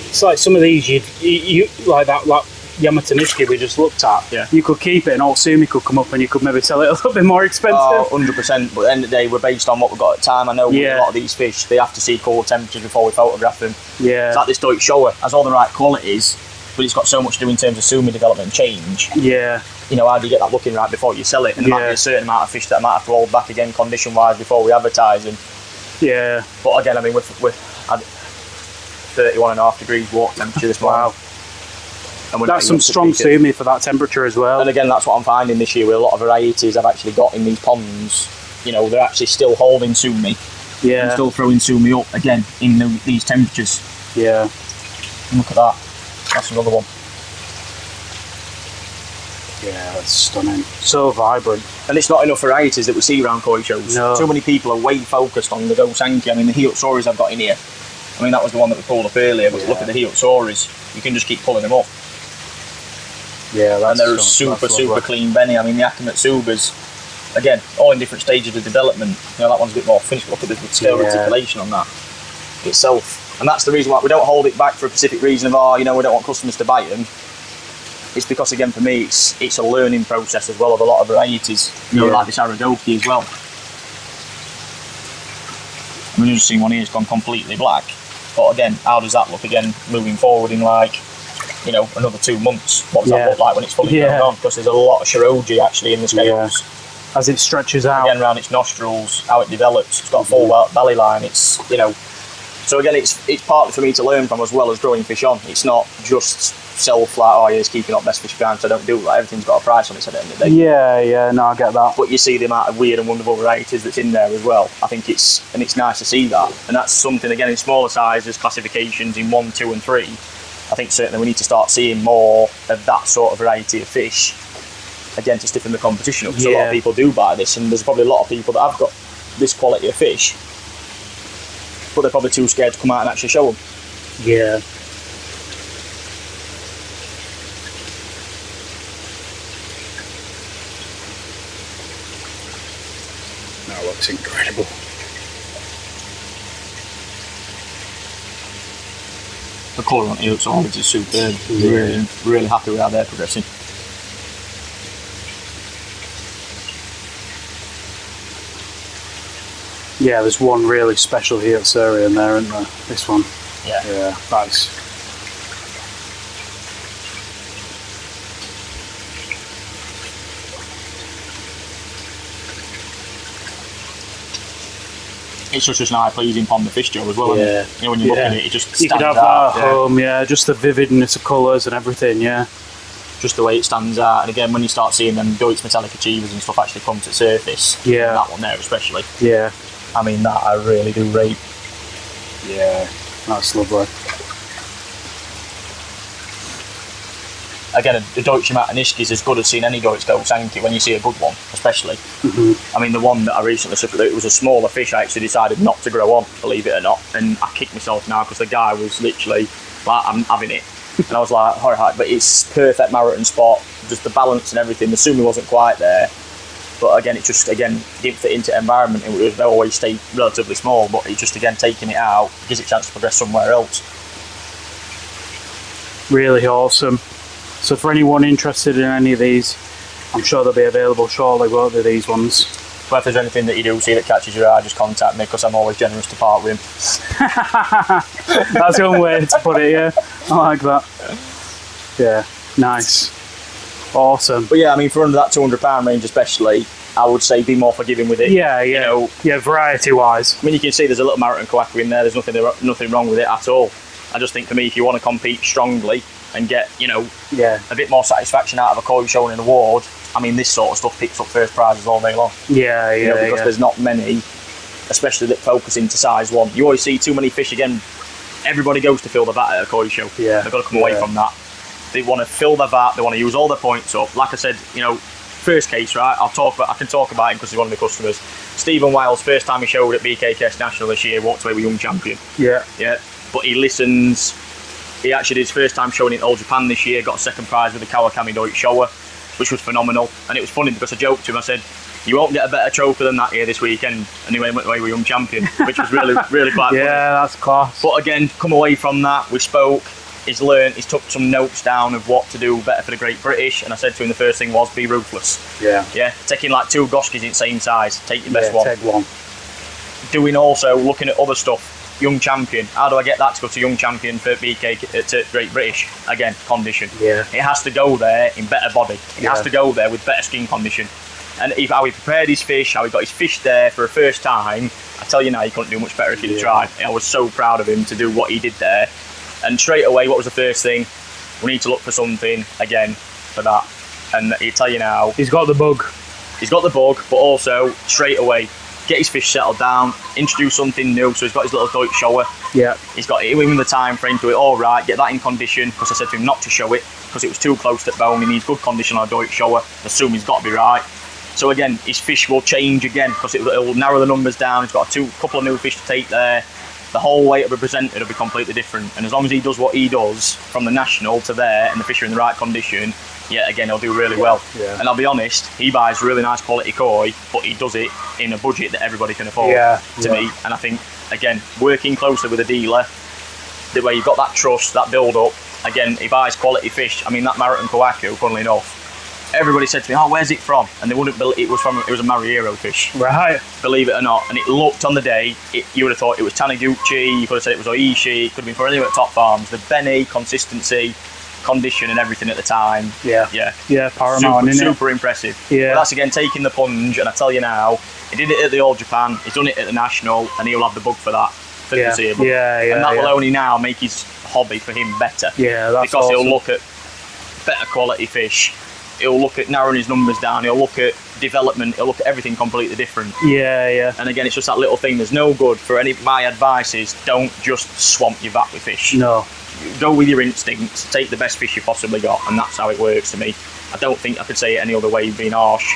It's like some of these you like that like Yamatanishki we just looked at. Yeah. You could keep it and Old Sumi could come up and you could maybe sell it a little bit more expensive. Oh, 100%. But at the end of the day, we're based on what we've got at the time. I know with a lot of these fish, they have to see cooler temperatures before we photograph them. Yeah. It's like this Deutsche Shower has all the right qualities, but it's got so much to do in terms of Sumi development and change. Yeah. How do you get that looking right before you sell it? And there might be a certain amount of fish that I might have to hold back again condition-wise before we advertise them. Yeah. But again, I mean, we're at 31.5 degrees water temperature this morning. Wow. And that's some strong Sumi for that temperature as well. And again, that's what I'm finding this year with a lot of varieties I've actually got in these ponds. They're actually still holding Sumi. Yeah. And still throwing Sumi up again in these temperatures. Yeah. And look at that. That's another one. Yeah, that's stunning. So vibrant. And it's not enough varieties that we see around koi shows. No. Too many people are way focused on the Dosanki. I mean, the Hiotsuris I've got in here. I mean, that was the one that we pulled up earlier, but look at the Hiotsuris. You can just keep pulling them up. Yeah, that's and they're super clean Benny. I mean, the Akamatsuba's, again, all in different stages of development. That one's a bit more finished. Look at the scale reticulation on that itself. And that's the reason why we don't hold it back for a specific reason of, we don't want customers to buy them. It's because, again, for me, it's a learning process as well of a lot of varieties. Like this Aragoki as well. I mean, you've just seen one here, it's gone completely black. But again, how does that look again moving forward in another 2 months? What does that look like when it's fully grown on? Because there's a lot of Shiroji actually in the scales. Yeah. As it stretches out. Again, around its nostrils, how it develops. It's got a full belly line. So again, it's partly for me to learn from as well as growing fish on. It's not just self like, oh yeah, it's keeping up best fish behind, so I don't do that. Everything's got a price on it at the end of the day. Yeah, no, I get that. But you see the amount of weird and wonderful varieties that's in there as well. I think it's nice to see that, and that's something again in smaller sizes, classifications in 1, 2, and 3. I think certainly we need to start seeing more of that sort of variety of fish. Again, to stiffen the competition up, because a lot of people do buy this, and there's probably a lot of people that have got this quality of fish, but they're probably too scared to come out and actually show them. Yeah. That looks incredible. The colour on it always is superb. Really happy with how they're progressing. Yeah, there's one really special here at area in there, isn't there? This one. Yeah. Nice. It's such an eye-pleasing pond of fish, Joe, as well, isn't it? You know, when you look at it, it just stands you could have out. that at home, just the vividness of colours and everything, Just the way it stands out, and again, when you start seeing them Deutz metallic achievers and stuff actually come to surface, that one there especially, I mean, that I really do rate. Yeah, that's lovely. Again, the Deutsche Matanishki is as good as seeing any Deutz go Sankey when you see a good one, especially. I mean, the one that I recently said, it was a smaller fish, I actually decided not to grow on, believe it or not, and I kicked myself now because the guy was literally like, I'm having it. And I was like, alright, but it's perfect Marathon spot, just the balance and everything. The sumi wasn't quite there, but again, it just didn't fit into the environment. It would always stay relatively small, but it just again taking it out gives it a chance to progress somewhere else. Really awesome. So for anyone interested in any of these, I'm sure they'll be available shortly, won't they, these ones? But if there's anything that you do see that catches your eye, just contact me, because I'm always generous to part with him. That's one way to put it, I like that. Yeah, nice. Awesome. But yeah, I mean, for under that £200 range especially, I would say be more forgiving with it. You know, variety-wise. I mean, you can see there's a little Marathon Kohaku in there, there's nothing wrong with it at all. I just think for me, if you want to compete strongly and get, a bit more satisfaction out of a koi show and an award, I mean, this sort of stuff picks up first prizes all day long. Because there's not many, especially that focus into size 1. You always see too many fish again. Everybody goes to fill the vat at a koi show. They've got to come away from that. They want to fill the vat, they want to use all their points up. Like I said, first case, right? I can talk about him because he's one of my customers. Stephen Wiles, first time he showed at BKKS National this year, walked away with young champion. Yeah. But he listens. He actually did his first time showing in All Japan this year, got a second prize with the Kawakami Deutsch Shower, which was phenomenal. And it was funny because I joked to him, I said, you won't get a better trophy than that here this weekend. And he went away with young champion, which was really, really quite funny. Yeah, that's class. But again, come away from that, we spoke, he's learned, he's took some notes down of what to do better for the Great British, and I said to him the first thing was, be ruthless. Taking like 2 Goskis in the same size, take your best one. Take one. Doing also, looking at other stuff, young champion, how do I get that to go to young champion for BK to Great British? Again, condition. It has to go there in better body. It has to go there with better skin condition. And how he prepared his fish, how he got his fish there for a first time, I tell you now, he couldn't do much better if he'd have tried. I was so proud of him to do what he did there. And straight away, what was the first thing? We need to look for something, again, for that. And he'll tell you now, he's got the bug. He's got the bug, but also, straight away, get his fish settled down, introduce something new. So he's got his little Deutsch shower. He's got it within the time frame to it. All right, get that in condition, because I said to him not to show it because it was too close to the bone. He needs good condition on a Deutsch shower. Assume he's got to be right. So again, his fish will change again because it will narrow the numbers down. He's got a couple of new fish to take there. The whole way it'll be presented will be completely different. And as long as he does what he does from the national to there, and the fish are in the right condition, again, he'll do really well. And I'll be honest, he buys really nice quality koi, but he does it in a budget that everybody can afford, to me. And I think, again, working closely with a dealer, the way you've got that trust, that build-up, again, he buys quality fish. I mean, that Marathon Kohaku, funnily enough, everybody said to me, oh, where's it from? And they wouldn't believe it was a Mariero fish. Right. Believe it or not. And it looked on the day, you would have thought it was Taniguchi, you could have said it was Oishi, it could have been from anywhere at Top Farms. The Benny, consistency, condition and everything at the time. Paramount, super impressive. But that's again taking the plunge, and I tell you now, he did it at the All Japan, he's done it at the National, and he'll have the bug for that for the foreseeable. And that will only now make his hobby for him better. Yeah, that's because awesome. he'll look at better quality fish. He'll look at narrowing his numbers down. He'll look at development. He'll look at everything completely different. Yeah. And again, it's just that little thing. There's no good for any. My advice is don't just swamp your vat with fish. No. Go with your instincts. Take the best fish you possibly got, and that's how it works to me. I don't think I could say it any other way, being harsh.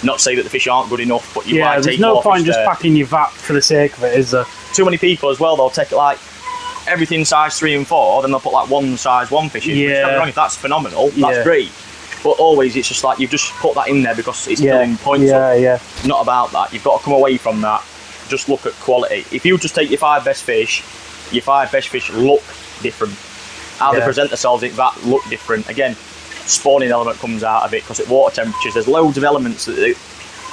Not say that the fish aren't good enough, but you might there's take no more point fish just there. packing your vat for the sake of it, is there? Too many people as well. They'll take like everything size 3 and 4, then they'll put like one size 1 fish in. Which, don't get me wrong, if that's phenomenal, that's great. But always, it's just like you've just put that in there because it's filling points up. Not about that. You've got to come away from that. Just look at quality. If you just take your 5 best fish look different. How they present themselves in that look different. Again, spawning element comes out of it because at water temperatures, there's loads of elements that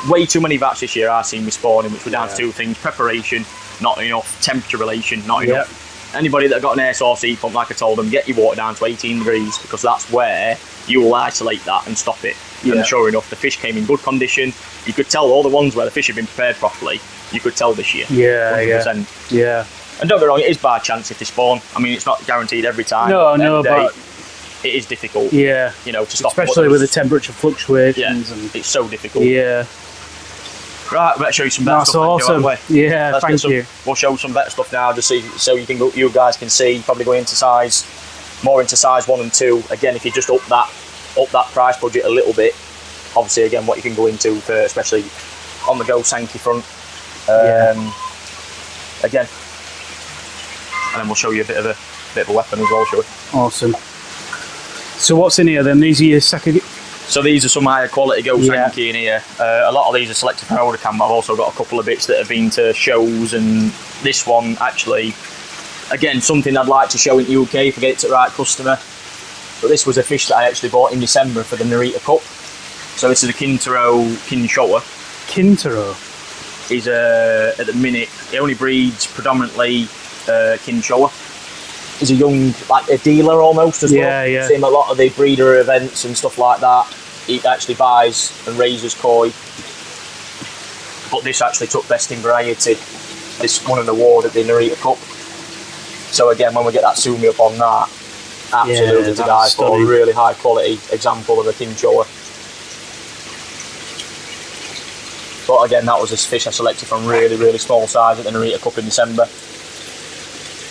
way too many vats this year I've seen me spawning, which were down to 2 things: preparation, not enough; temperature relation, not enough. Anybody that got an air source heat pump, like I told them, get your water down to 18 degrees because that's where you will isolate that and stop it. And sure enough, the fish came in good condition. You could tell all the ones where the fish had been prepared properly. You could tell this year. 100%. Yeah. And don't get me wrong, it is by chance if they spawn. I mean, it's not guaranteed every time. No, but it is difficult. Yeah. You know, to stop. Especially with the temperature fluctuations. And it's so difficult. Yeah. Right, let's show you some better That's stuff. awesome. Yeah, thank you. We'll show some better stuff now, just so you can go. You guys can see. Probably go into size, more into size 1 and 2. Again, if you just up that price budget a little bit, obviously, again, what you can go into for, especially on the go Sankey front. Again, and then we'll show you a bit of a weapon as well, shall we? Awesome. So what's in here then? These are your second. So these are some higher quality go Sankey in here. A lot of these are selected from Oldacam, but I've also got a couple of bits that have been to shows, and this one actually, again, something I'd like to show in the UK if I get it to the right customer. But this was a fish that I actually bought in December for the Narita Cup. So this is a Kintaro Kinshoa. Kintaro? He's at the minute, he only breeds predominantly Kinshoa. He's a young, like a dealer almost as well. Yeah. See him at a lot of the breeder events and stuff like that. He actually buys and raises koi. But this actually took best in variety. This won an award at the Narita Cup. So again, when we get that Sumi up on that, absolutely to die for. A really high quality example of a Kinshoa. But again, that was a fish I selected from really, really small size at the Narita Cup in December.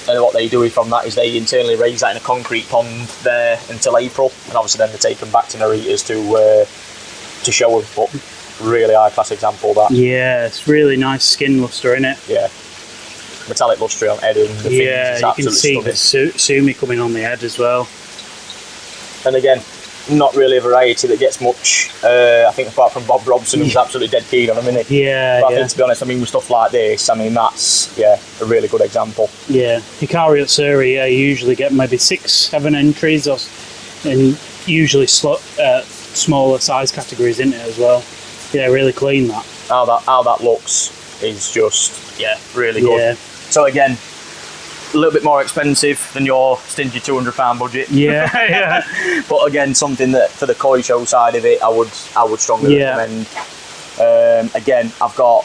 And what they do from that is they internally raise that in a concrete pond there until April, and obviously then they take them back to Naritas to show them. But really high class example of that. Yeah, it's really nice skin luster in it. Yeah, metallic lustre on head and the fins is you can see stunning. the Sumi coming on the head as well. And again, not really a variety that gets much. I think apart from Bob Robson, who's absolutely dead keen on them, isn't he? Yeah, but I think, to be honest, I mean, with stuff like this, I mean, that's a really good example. Yeah, Hikari Otsuri, you usually get maybe 6-7 entries, and usually smaller size categories in it as well. Yeah, really clean that. How that looks is just really good. Yeah. So again, a little bit more expensive than your stingy £200 budget. Yeah. But again, something that for the koi show side of it, I would strongly recommend. Again, I've got,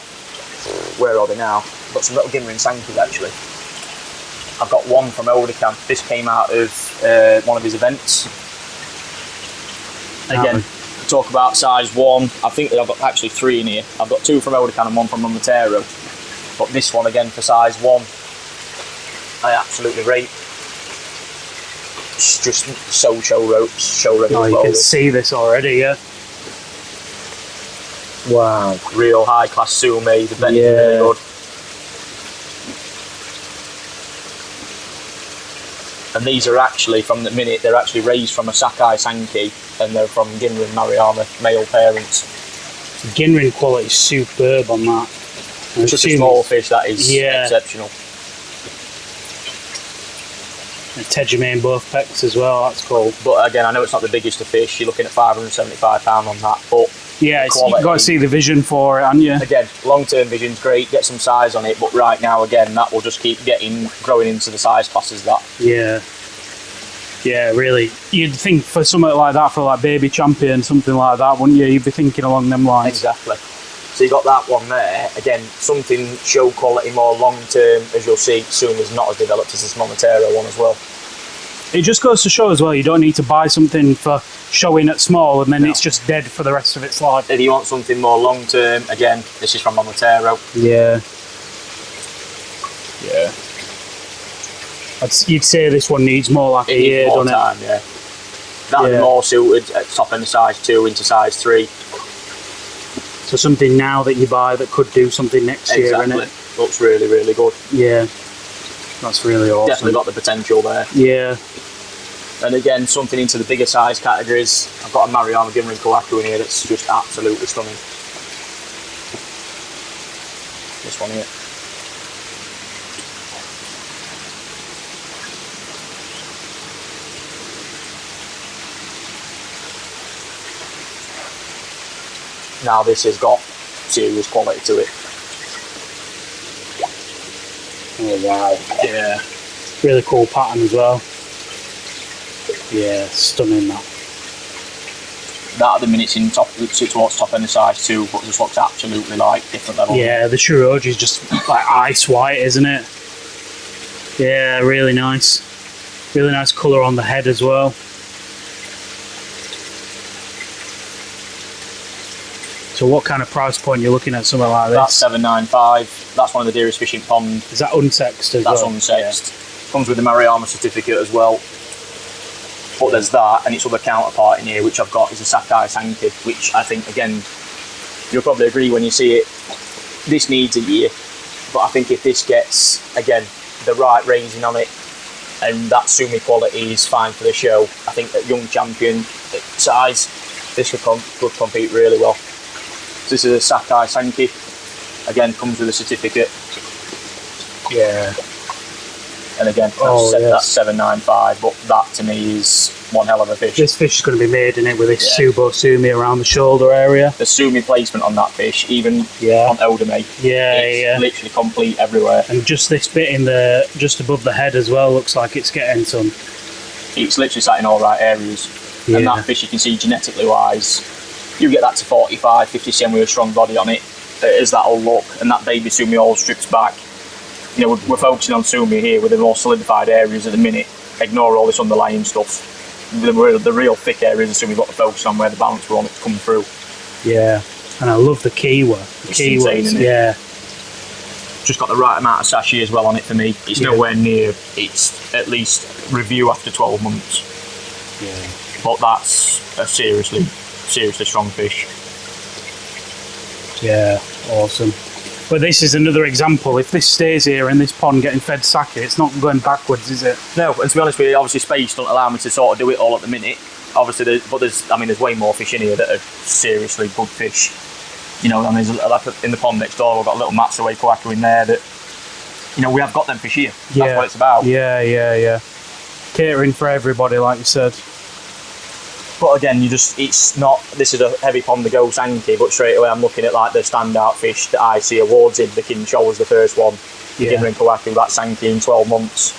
where are they now? I've got some little Ginrin Sankies actually. I've got one from Oldacam. This came out of one of his events. Again, talk about size 1. I think that I've got actually 3 in here. I've got 2 from Oldacam and 1 from Montero. But this one again for size 1. I absolutely rate. It's just so show ready. Oh, you can see this already, yeah. Wow. Real high class Sumi, the bend's really good. And these are actually, from the minute, they're actually raised from a Sakai Sankey, and they're from Ginrin Mariana, male parents. Ginrin quality is superb on that. It's just a small fish, that is exceptional. Tejime in both pecs as well, that's cool. But again, I know it's not the biggest of fish, you're looking at £575 on that, but yeah, you've got to see the vision for it, haven't you? Again, long-term vision's great, get some size on it, but right now, again, that will just keep growing into the size classes that. Yeah, really. You'd think for something like that, for like Baby Champion, something like that, wouldn't you? You'd be thinking along them lines. Exactly. So you got that one there. Again, something show quality more long-term, as you'll see, soon is not as developed as this Montero one as well. It just goes to show as well, you don't need to buy something for showing at small and then it's just dead for the rest of its life. If you want something more long term, again, this is from Monotero. Yeah. Yeah. You'd say this one needs more like a year, doesn't it? Yeah. That'd be more suited at top end of size 2 into size 3. So something now that you buy that could do something next year, innit? Looks really, really good. Yeah. That's really awesome. Definitely got the potential there. Yeah. And again, something into the bigger size categories. I've got a Mariama Gimrin Kawaku in here that's just absolutely stunning. This one here. Now this has got serious quality to it. Oh wow. Yeah. Really cool pattern as well. Yeah, stunning that. That at the minute's in top, towards top end of size 2, but just looks absolutely like different level. Yeah, the Shiroji is just like ice white, isn't it? Yeah, really nice. Really nice colour on the head as well. So what kind of price point you're looking at something like this? That's $7.95. That's one of the dearest fish in pond. Is that unsexed as well? That's unsexed. Yeah. Comes with the Mariama certificate as well. But there's that, and its other counterpart in here, which I've got, is a Sakai Sankey, which I think, again, you'll probably agree when you see it, this needs a year. But I think if this gets, again, the right raising on it, and that Sumi quality is fine for the show, I think that young champion size, this could compete really well. So this is a Sakai Sankey. Again, comes with a certificate. Yeah. And again, that's $7.95, but that to me is one hell of a fish. This fish is going to be made in it with this Subo Sumi around the shoulder area. The Sumi placement on that fish, even on Odame, it's literally complete everywhere. And just this bit in just above the head as well looks like it's getting some. It's literally sat in all right areas. Yeah. And that fish, you can see genetically wise, you get that to 45, 50 cm with a strong body on it, as that'll look, and that baby Sumi all strips back. You know, we're focusing on Sumi here with the more solidified areas at the minute. Ignore all this underlying stuff. The real thick areas of Sumi we've got to focus on where the balance will want it to come through. Yeah, and I love the Kiwa. Yeah. Just got the right amount of sachet as well on it for me. It's nowhere near, it's at least review after 12 months. Yeah. But that's a seriously strong fish. Yeah, awesome. But this is another example. If this stays here in this pond getting fed sake, it's not going backwards, is it? No, and to be honest with you, obviously space don't allow me to sort of do it all at the minute. Obviously, there's way more fish in here that are seriously good fish. You know, and there's like in the pond next door, we've got a little Matsue Kawaku in there that, you know, we have got them fish here. That's what it's about. Yeah. Catering for everybody, like you said. But again, it's not, this is a heavy pond to go Sankey, but straight away I'm looking at like the standout fish that I see awards in. The Kincho was the first one. The Gimrin Kawaku, that Sankey in 12 months.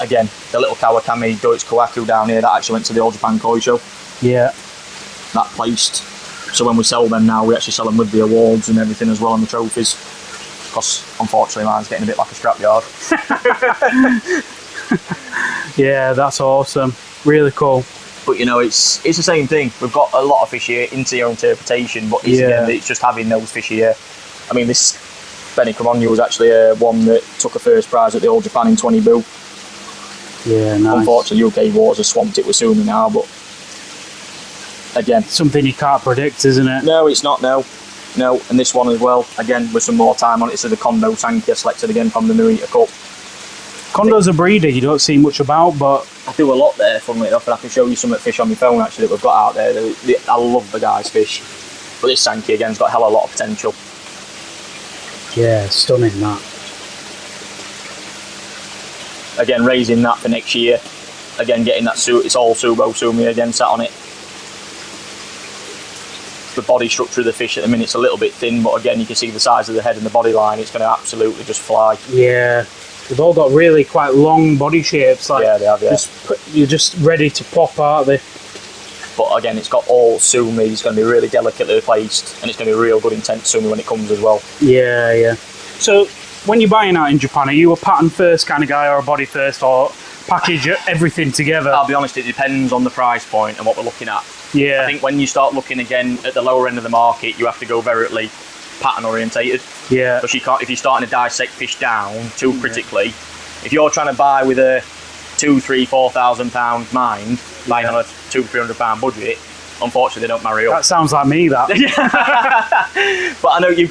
Again, the little Kawakami Deutsch Kawaku down here, that actually went to the All Japan Koi Show. Yeah. That placed. So when we sell them now, we actually sell them with the awards and everything as well, and the trophies. Because unfortunately mine's getting a bit like a scrapyard. Yeah, that's awesome. Really cool. But you know, it's the same thing. We've got a lot of fish here into your interpretation, but it's just having those fish here. I mean, this Benny Cremogna was actually one that took a first prize at the All Japan in 20 Boo. Yeah, nice. Unfortunately, UK Waters has swamped it with Sumi now, but again, something you can't predict, isn't it? No, it's not. No, and this one as well. Again, with some more time on it, this is the Kondo Sankey selected again from the Narita Cup. Kondo's a breeder you don't see much about, but I do a lot there, funnily enough, and I can show you some of the fish on my phone actually that we've got out there. I love the guy's fish, but this Sankey again's got a hell of a lot of potential. Yeah, stunning that. Again, raising that for next year. Again, getting that suit. It's all Subo Sumi again sat on it. The body structure of the fish at the minute's a little bit thin, but again, you can see the size of the head and the body line. It's going to absolutely just fly. Yeah. They've all got really quite long body shapes. Like, yeah, they have, yeah. You're just ready to pop, aren't they? But again, it's got all Sumi. It's going to be really delicately placed, and it's going to be real good intense Sumi when it comes as well. Yeah. So, when you're buying out in Japan, are you a pattern first kind of guy or a body first, or package everything together. I'll be honest, it depends on the price point and what we're looking at. Yeah. I think when you start looking again at the lower end of the market, you have to go very pattern orientated. Yeah. Because you can't, if you're starting to dissect fish down too critically, if you're trying to buy with a £2,000, £3,000, £4,000 mind, buying on a £200-300 budget, unfortunately they don't marry up. That sounds like me, that. But I know you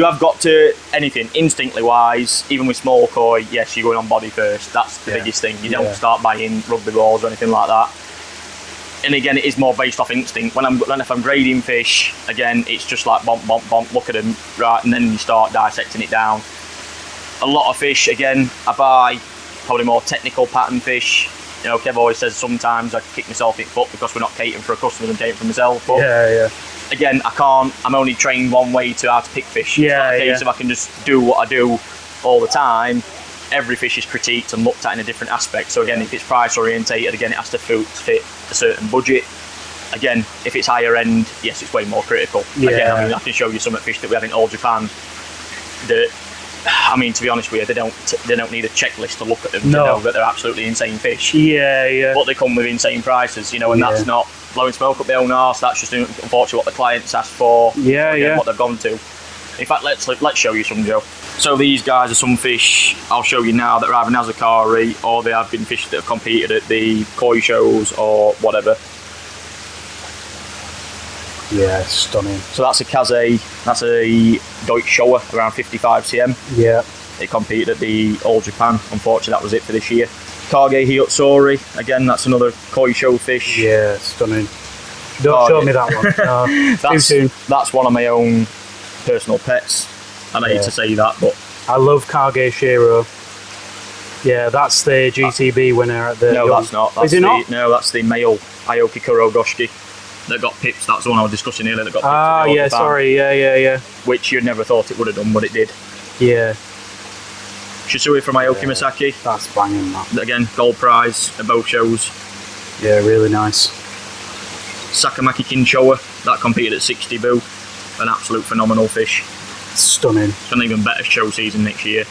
have got to, anything, instinctly wise, even with small koi, yes, you're going on body first. That's the biggest thing. You don't start buying rugby balls or anything like that. And again, it is more based off instinct. If I'm grading fish, again, it's just like bonk, bonk, bonk, look at them, right, and then you start dissecting it down. A lot of fish, again, I buy probably more technical pattern fish. You know, Kev always says sometimes I kick myself in the foot because we're not catering for a customer and catering for myself. But again, I can't. I'm only trained one way to how to pick fish. It's not a case of I can just do what I do all the time. Every fish is critiqued and looked at in a different aspect. So again, if it's price orientated, again, it has to fit a certain budget. Again, if it's higher end, yes, it's way more critical. Again, I mean, I can show you some fish that we have in All Japan that, I mean, to be honest with you, they don't need a checklist to look at them to know that they're absolutely insane fish. But they come with insane prices, you know, and that's not blowing smoke up their own arse. That's just unfortunately what the clients asked for. What they've gone to. In fact, let's show you some, Joe. So these guys are some fish I'll show you now that are either Nazakari or they have been fish that have competed at the koi shows or whatever. Yeah, stunning. So that's a Kaze, that's a Deutsch Shower, around 55 cm. Yeah. It competed at the All Japan. Unfortunately, that was it for this year. Kage Hiyotsori, again, that's another koi show fish. Yeah, stunning. Don't show me that one. No, too soon. That's one of my own personal pets. I hate to say that, but I love Kage Shiro. Yeah, that's the GTB winner at the. No, that's not. That's Is it not? No, that's the male Aoki Kurogoshiki that got pips. That's the one I was discussing earlier that got pips. Ah, yeah, sorry. Yeah. Which you never thought it would have done, but it did. Yeah. Shisui from Aoki Misaki. That's banging, that. Again, gold prize at both shows. Yeah, really nice. Sakamaki Kinshowa, that competed at 60 boo. An absolute phenomenal fish. Stunning. It's an even better show season next year.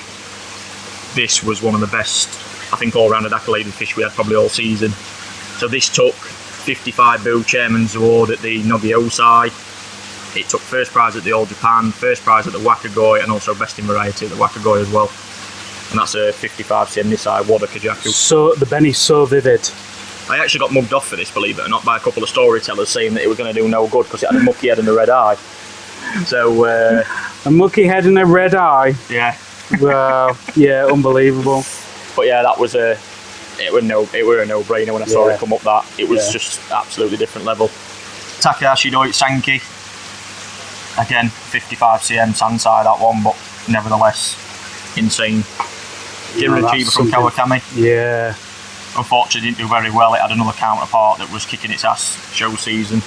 This was one of the best, I think, all-rounded accoladed fish we had probably all season. So this took 55 boo Chairman's Award at the Nogi Osai. It took first prize at the All Japan, first prize at the Wakagoi, and also best in variety at the Wakagoi as well. And that's a 55 cm Nisai Wada Kajaku. So the Benny's so vivid. I actually got mugged off for this, believe it or not, by a couple of storytellers saying that it was going to do no good because it had a mucky head and a red eye. So a mucky head and a red eye. Yeah. Wow. Yeah, unbelievable. But yeah, that was it were a no-brainer when I saw it come up. That it was just absolutely different level. Takahashi Doit Sanki. Again, 55 cm Sansai that one, but nevertheless insane. Kirin Chiba from Kawakami. Yeah. Unfortunately, didn't do very well. It had another counterpart that was kicking its ass show season.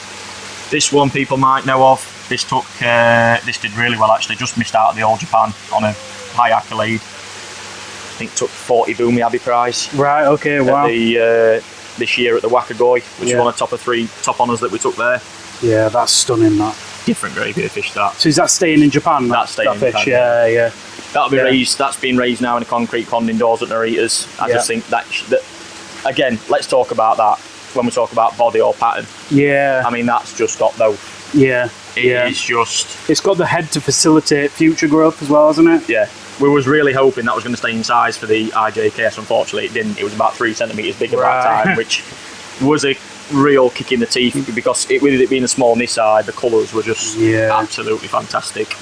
This one people might know of. This did really well actually. Just missed out at the All Japan on a high accolade. I think took 40 Boomy Abbey prize. Right. Okay. Wow. This year at the Wakagoi, which is one of the top 3 top honours that we took there. Yeah, that's stunning. That. Different gravy of fish. That. So is that staying in Japan? That's staying in fish. Japan. Yeah. That'll be raised. That's been raised now in a concrete pond indoors at Narita's. I just think that again, let's talk about that when we talk about body or pattern. Yeah. I mean, that's just got both. Yeah. It's just. It's got the head to facilitate future growth as well, hasn't it? Yeah. We was really hoping that was going to stay in size for the IJKS. Unfortunately, it didn't. It was about 3 centimetres bigger by that time, which was a real kick in the teeth because with it being a small Nisai, the colours were just absolutely fantastic.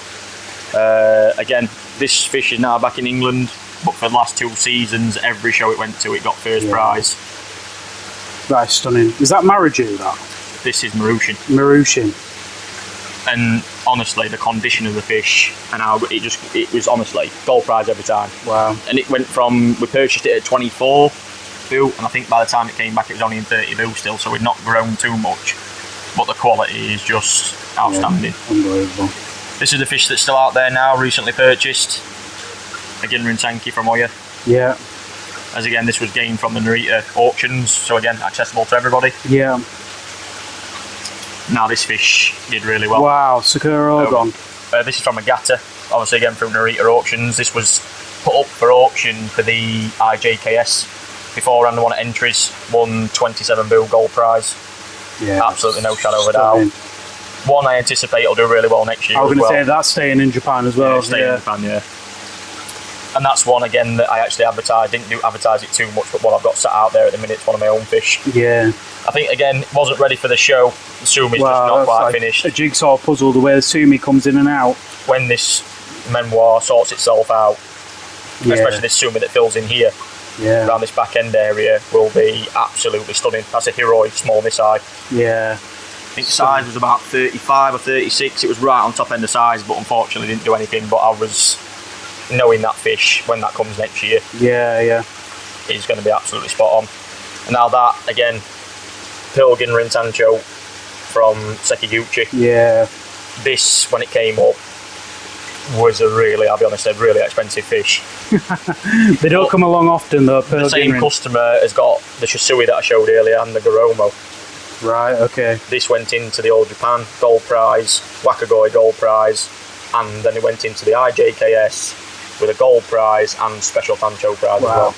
Again, this fish is now back in England, but for the last 2 seasons, every show it went to, it got first prize. That's stunning. Is that Mariju, that? This is Marushin. Marushin. And honestly, the condition of the fish and how it was honestly gold prize every time. Wow. And it went from, we purchased it at 24 boo, and I think by the time it came back it was only in 30 boo still, so we'd not grown too much, but the quality is just outstanding. Unbelievable. This is the fish that's still out there now, recently purchased. Again, Rintanki from Oya. Yeah. As again, this was gained from the Narita auctions, so again, accessible to everybody. Yeah. Now this fish did really well. Wow, Sakura Ogon. This is from Agata, obviously again from Narita auctions. This was put up for auction for the IJKS beforehand, I won at entries, won 27 Boo gold prize. Yeah, absolutely no shadow of a doubt. One I anticipate will do really well next year. I was going to say that's staying in Japan as well. Yeah, staying in Japan, yeah. And that's one again that I actually advertised. Didn't advertise it too much, but what I've got sat out there at the minute is one of my own fish. Yeah. I think again wasn't ready for the show. The sumi's just not quite like finished. A jigsaw puzzle, the way the sumi comes in and out. When this memoir sorts itself out, especially this sumi that fills in here, around this back end area, will be absolutely stunning. That's a Hiroi small Nisai. Yeah. I think the size was about 35 or 36. It was right on top end of size, but unfortunately didn't do anything. But I was knowing that fish when that comes next year. Yeah. Is going to be absolutely spot on. And now that again, Pilgin Rintancho from Sekiguchi. Yeah. This, when it came up, was I'll be honest, a really expensive fish. They don't come along often though. The same customer has got the Shisui that I showed earlier and the Goromo. Right, okay. This went into the All Japan gold prize, Wakagoi gold prize, and then it went into the IJKS with a gold prize and special Tancho prize as well.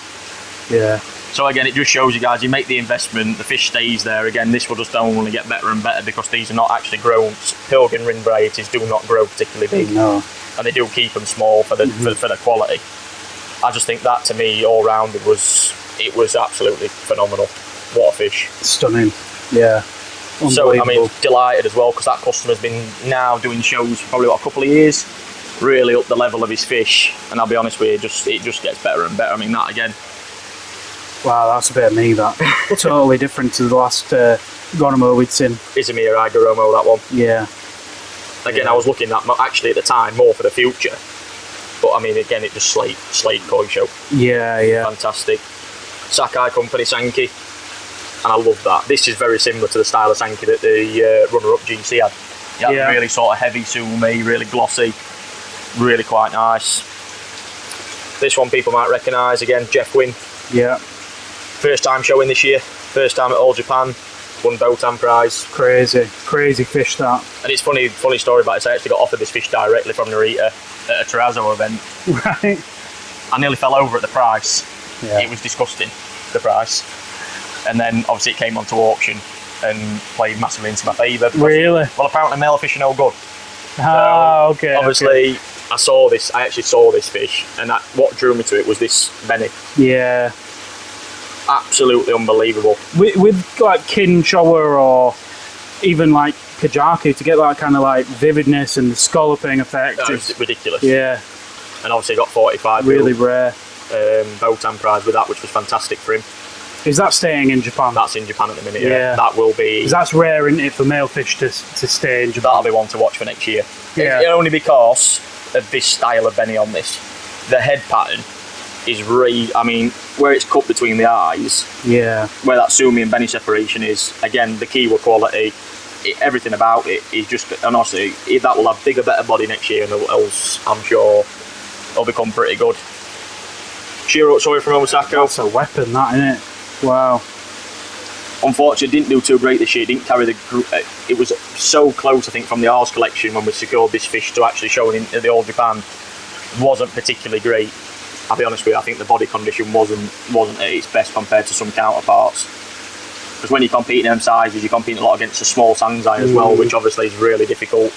Yeah. So again, it just shows you guys, you make the investment, the fish stays there. Again, this will just only get better and better because these are not actually grown. Pilgrim Rin varieties do not grow particularly big. No. And they do keep them small for the for the quality. I just think that to me all round it was absolutely phenomenal. What a fish. Stunning. Yeah. So I mean, delighted as well because that customer's been now doing shows for probably a couple of years, really up the level of his fish. And I'll be honest with you, it just gets better and better. I mean, that again. Wow, that's a bit of me, that. Totally different to the last Goromo we'd seen. Izumir Goromo, that one. Yeah. Again, I was looking at actually at the time more for the future. But I mean, again, it just slate koi show. Yeah. Fantastic. Sakai Company Sankey. And I love that. This is very similar to the style of Sankey that the runner-up GC had. Yeah, really sort of heavy sumi, really glossy, really quite nice. This one people might recognise, again, Jeff Wynn. Yeah. First time showing this year, first time at All Japan, won Botan prize. Crazy fish that. And it's funny story about this, I actually got offered this fish directly from Narita at a Terrazzo event. Right. I nearly fell over at the price. Yeah. It was disgusting, the price. And then obviously it came onto auction and played massively into my favour. Really? Well, apparently male fish are no good. Okay. Obviously, okay. I actually saw this fish, and what drew me to it was this Benny. Yeah. Absolutely unbelievable. With like kin shower or even like kajaku, to get that kind of like vividness and the scalloping effect. It's ridiculous. Yeah. And obviously got 45. Really rare. Botan prize with that, which was fantastic for him. Is that staying in Japan? That's in Japan at the minute, yeah. That will be... Because that's rare, isn't it, for male fish to stay in Japan? That'll be one to watch for next year. Yeah. Only because of this style of Benny on this. The head pattern is I mean, where it's cut between the eyes, yeah, where that sumi and Benny separation is, again, the keyword quality, everything about it is just... And honestly, that will have bigger, better body next year, and else I'm sure it'll become pretty good. Shiro Tsui from Osaka. That's a weapon, that, isn't it? Wow. Unfortunately, didn't do too great this year. Didn't carry the group. It was so close, I think, from the R's collection when we secured this fish to actually showing in the All Japan. Wasn't particularly great. I'll be honest with you. I think the body condition wasn't at its best compared to some counterparts. Because when you compete in them sizes, you compete a lot against a small Sanzai as well, which obviously is really difficult.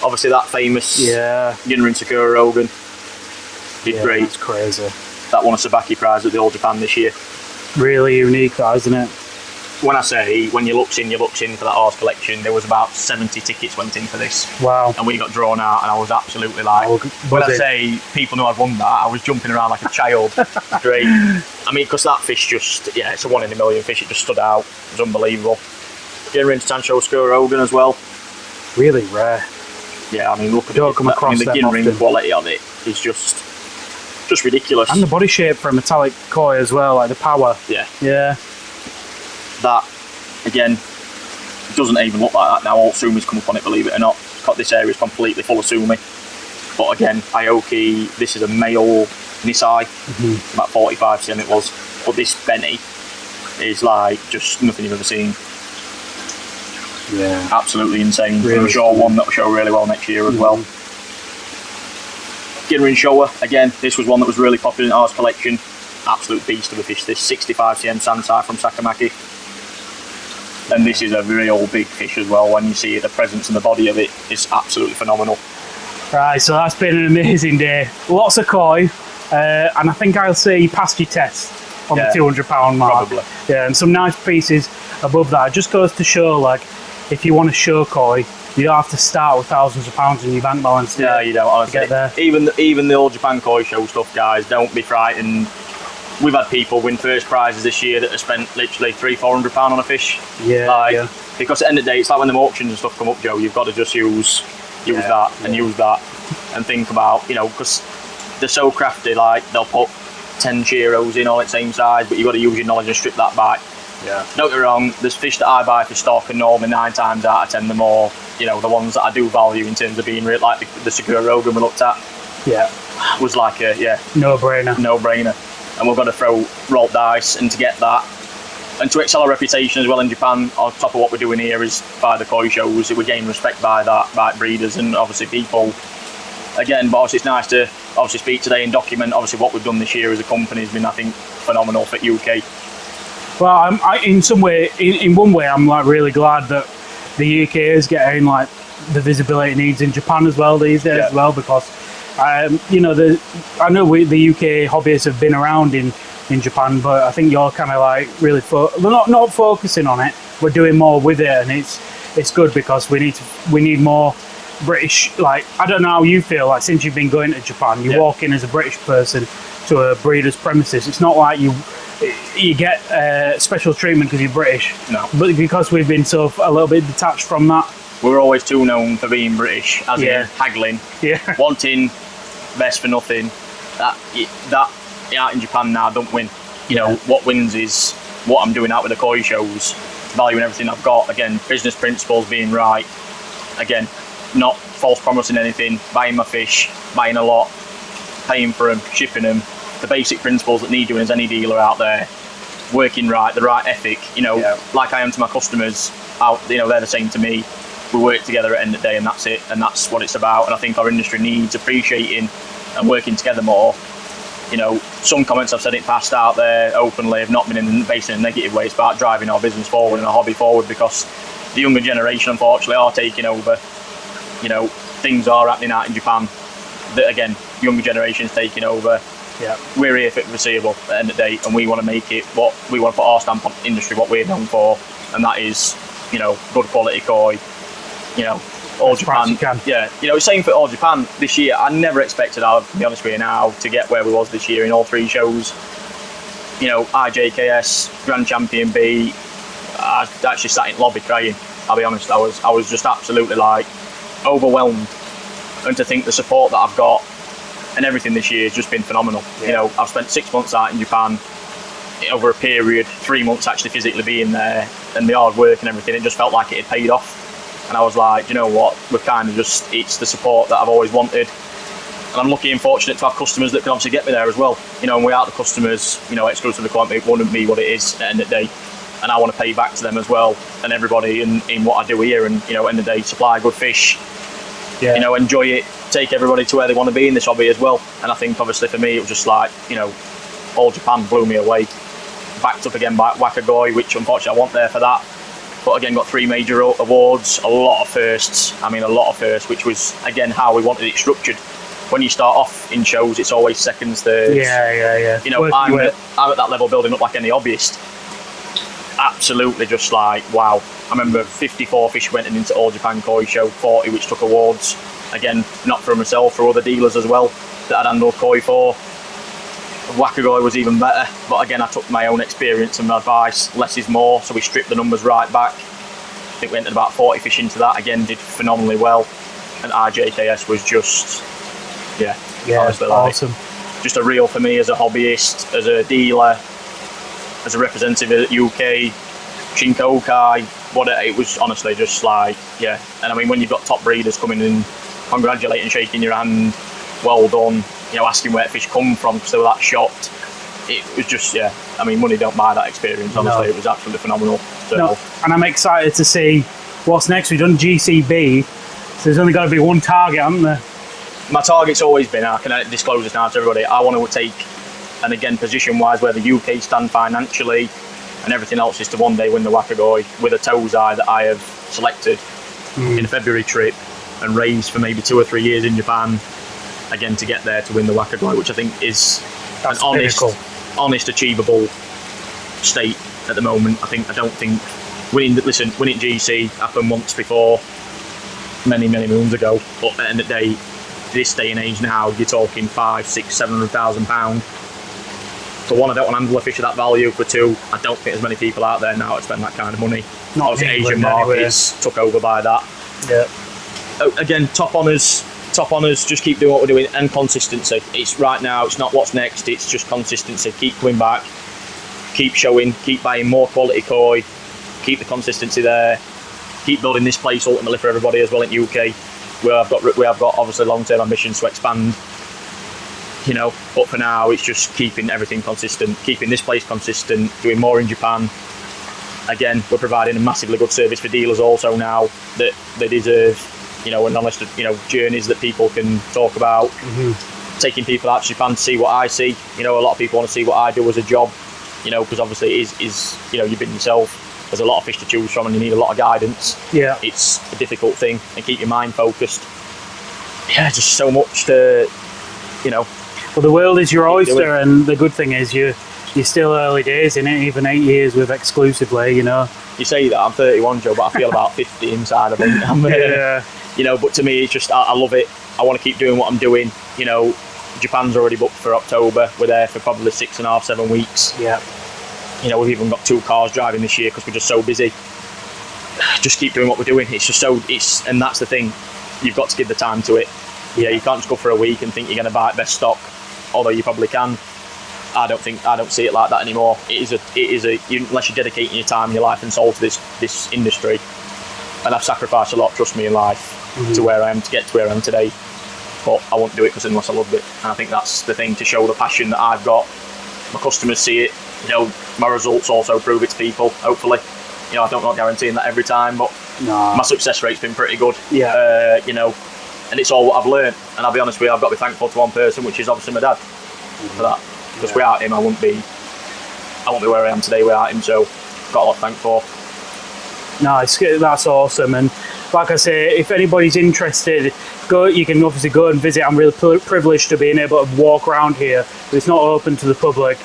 Obviously, that famous Ginrin Sakura Rogan did great. That's crazy. That won a Sabaki prize at the All Japan this year. Really unique, that, isn't it? When I say, when you looks in for that horse collection, there was about 70 tickets went in for this. Wow. And we got drawn out, and I was absolutely like, when I say people knew I'd won that, I was jumping around like a child. Great. I mean, because that fish just, it's a 1 in a million fish, it just stood out. It was unbelievable. Getting into Tancho Skura Rogan as well. Really rare. Yeah, I mean, look at Don't come across the Ginrin quality of it is just ridiculous. And the body shape for a metallic koi as well, like the power. Yeah. That, again, doesn't even look like that now. All sumi's come up on it, believe it or not. This area is completely full of sumi. But again, Aoki, this is a male Nisai, about 45 cm it was. But this Benny is like just nothing you've ever seen. Yeah. Absolutely insane. Really I'm sure one that will show really well next year as well. Ginrin Showa, again, this was one that was really popular in ours collection. absolute beast of a fish. This 65 cm sansai from Sakamaki. And this is a real big fish as well. When you see it, the presence and the body of it is absolutely phenomenal. Right, so that's been an amazing day. Lots of koi, and I think I'll say you passed your test on the 200 pound mark. Probably. Yeah, and some nice pieces above that. It just goes to show, like, if you want to show koi, you don't have to start with thousands of pounds in your bank balance. Yeah, you don't, honestly. Get there. Even the All Japan Koi Show stuff, guys, don't be frightened. We've had people win first prizes this year that have spent literally £300-400 on a fish. Yeah, Because at the end of the day, it's like when the auctions and stuff come up, Joe, you've got to just use that and think about, because they're so crafty, like they'll put 10 Chiros in all its same size, but you've got to use your knowledge and strip that back. Yeah. Don't get me wrong, there's fish that I buy for stock, and normally 9 times out of 10 the more, the ones that I do value in terms of being real, like the Sakura Rogan we looked at. Yeah. Was like a, no-brainer. And we're going to throw rolled dice, and to get that, and to excel our reputation as well in Japan, on top of what we're doing here is by the koi shows, we gain respect by that, by breeders and obviously people. Again, but obviously it's nice to obviously speak today and document obviously what we've done this year as a company has been, I think, phenomenal for UK. Well, in one way, I'm like really glad that the UK is getting like the visibility it needs in Japan as well these days as well, because I know the UK hobbyists have been around in Japan, but I think you're kind of like really not focusing on it. We're doing more with it, and it's good because we need more British. Like, I don't know how you feel like since you've been going to Japan, you walk in as a British person to a breeder's premises. It's not like you get special treatment because you're British. No, but because we've been a little bit detached from that. We're always too known for being British, as in haggling, wanting best for nothing. That out in Japan now don't win. What wins is what I'm doing out with the koi shows, valuing everything I've got. Again, business principles being right. Again, not false promising anything, buying my fish, buying a lot, paying for them, shipping them. The basic principles that need doing as any dealer out there. Working right, the right ethic, like I am to my customers, they're the same to me. We work together at the end of the day, and that's it, and that's what it's about. And I think our industry needs appreciating and working together more. Some comments I've said in the past out there openly have not been based in a negative way. It's about driving our business forward and our hobby forward, because the younger generation, unfortunately, are taking over. Things are happening out in Japan that, again, younger generation's taking over. Yeah. We're here for the foreseeable at the end of the day, and we want to make it what we want to put our stamp on industry, what we're known for, and that is, good quality koi. All Japan. Same for All Japan this year. I never expected, I'll be honest with you now, to get where we was this year in all 3 shows. IJKS, Grand Champion B, I actually sat in lobby crying. I'll be honest, I was just absolutely like overwhelmed, and to think the support that I've got and everything this year has just been phenomenal. I've spent 6 months out in Japan over a period, 3 months actually physically being there, and the hard work and everything, it just felt like it had paid off. And I was like, you know what, we've kind of it's the support that I've always wanted. And I'm lucky and fortunate to have customers that can obviously get me there as well. And without the customers, exclusively it wouldn't be what it is at the end of the day. And I want to pay back to them as well, and everybody in what I do here, and, at the end of the day, supply good fish, enjoy it, take everybody to where they want to be in this hobby as well. And I think obviously for me, it was just like, All Japan blew me away. Backed up again by Wakagoi, which unfortunately I wasn't there for that. But again, got 3 major awards, a lot of firsts, which was, again, how we wanted it structured. When you start off in shows, it's always seconds, thirds. Yeah. I'm at that level building up like any hobbyist. Absolutely just like, wow. I remember 54 fish went into All Japan Koi Show, 40 which took awards. Again, not for myself, for other dealers as well that I'd handled koi for. Wakagoi was even better, but again, I took my own experience and advice, less is more, so we stripped the numbers right back. I think we entered about 40 fish into that, again, did phenomenally well. And IJKS was just, honestly, awesome. Just a reel for me as a hobbyist, as a dealer, as a representative of the UK, Shinkokai, it was honestly just like, And I mean, when you've got top breeders coming in, congratulating, shaking your hand, well done, asking where fish come from because they were that shocked. It was just, I mean, money don't buy that experience, honestly. It was absolutely phenomenal. So. And I'm excited to see what's next. We've done GCB, so there's only got to be one target, hasn't there? My target's always been, I can disclose this now to everybody, I want to take and again, position-wise, where the UK stand financially, and everything else is to one day win the Wakagoi with a Tozai that I have selected in a February trip and raised for maybe 2 or 3 years in Japan, again to get there to win the Wakagoi, which I think is an honest, achievable state at the moment. I don't think winning GC happened once before, many moons ago, but at the end of the day, this day and age now, you're talking 500,000, 600,000, 700,000 pounds. For one, I don't want to handle a fish of that value. For two, I don't think there's many people out there now that spend that kind of money. Not obviously Asian markets took over by that. Yeah. Again, top honours, just keep doing what we're doing, and consistency. It's right now, it's not what's next, it's just consistency. Keep coming back, keep showing, keep buying more quality koi, keep the consistency there, keep building this place ultimately for everybody as well in UK. We have got obviously long-term ambitions to expand, you know, but for now it's just keeping everything consistent, keeping this place consistent, doing more in Japan. Again, we're providing a massively good service for dealers also now that they deserve, you know, and honest, you know, journeys that people can talk about. Taking people out to Japan to see what I see. You know, a lot of people want to see what I do as a job, you know, because obviously it is, you know, you've been yourself. There's a lot of fish to choose from and you need a lot of guidance. Yeah. It's a difficult thing, and keep your mind focused. Yeah, just so much to, you know. Well, the world is your oyster, and the good thing is you're still early days in it, even 8 years with exclusively, you know. You say that, I'm 31, Joe, but I feel about 50 inside, I think. Yeah. You know, but to me, it's just, I love it. I want to keep doing what I'm doing. You know, Japan's already booked for October. We're there for probably 6.5, 7 weeks. Yeah. You know, we've even got 2 cars driving this year because we're just so busy. Just keep doing what we're doing. It's just so, and that's the thing. You've got to give the time to it. Yeah, you can't just go for a week and think you're going to buy best stock, although you probably can. I don't see it like that anymore. It is a unless you're dedicating your time, your life and soul to this industry. And I've sacrificed a lot, trust me, in life to where I am, to get to where I am today. But I won't do it unless I loved it. And I think that's the thing, to show the passion that I've got. My customers see it. You know, my results also prove it to people, hopefully. You know, I'm not guaranteeing that every time, but my success rate's been pretty good. Yeah. You know, and it's all what I've learned. And I'll be honest with you, I've got to be thankful to one person, which is obviously my dad, for that. Because without him, I wouldn't be where I am today without him. So, got a lot to thank for. No, that's awesome. And like I say, if anybody's interested, you can obviously go and visit. I'm really privileged to being able to walk around here, but it's not open to the public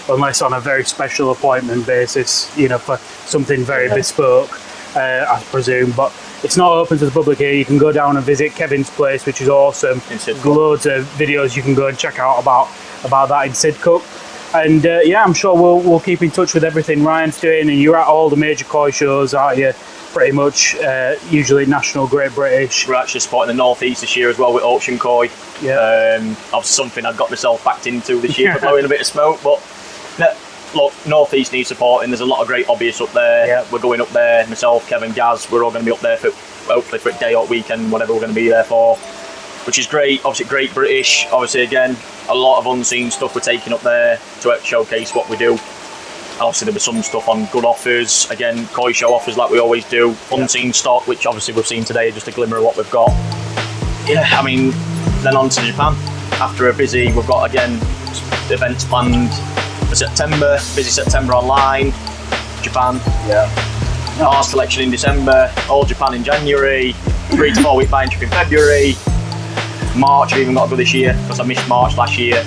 unless on a very special appointment basis, you know, for something very bespoke, I presume. But it's not open to the public here. You can go down and visit Kevin's place, which is awesome. Loads of videos you can go and check out about that in Sidcup. And yeah, I'm sure we'll keep in touch with everything Ryan's doing. And you're at all the major koi shows, aren't you? Pretty much, usually National, Great British. We're actually supporting the North East this year as well with Auction Koi. Yeah. Obviously something I've got myself backed into this year for blowing a bit of smoke. But look, North East needs supporting. There's a lot of great hobbyists up there. Yeah. We're going up there. Myself, Kevin, Gaz, we're all going to be up there for hopefully for a day or weekend, whatever we're going to be there for. Which is great. Obviously, Great British. Obviously, again, a lot of unseen stuff we're taking up there to showcase what we do. Obviously, there'll be some stuff on good offers. Again, koi show offers like we always do. Unseen stock, which obviously we've seen today, just a glimmer of what we've got. Yeah, I mean, then on to Japan. After a busy, we've got again events planned for September. Busy September online. Japan. Yeah. Our selection in December. All Japan in January. 3 to 4 week buying trip in February. March, I've even got to go this year because I missed March last year.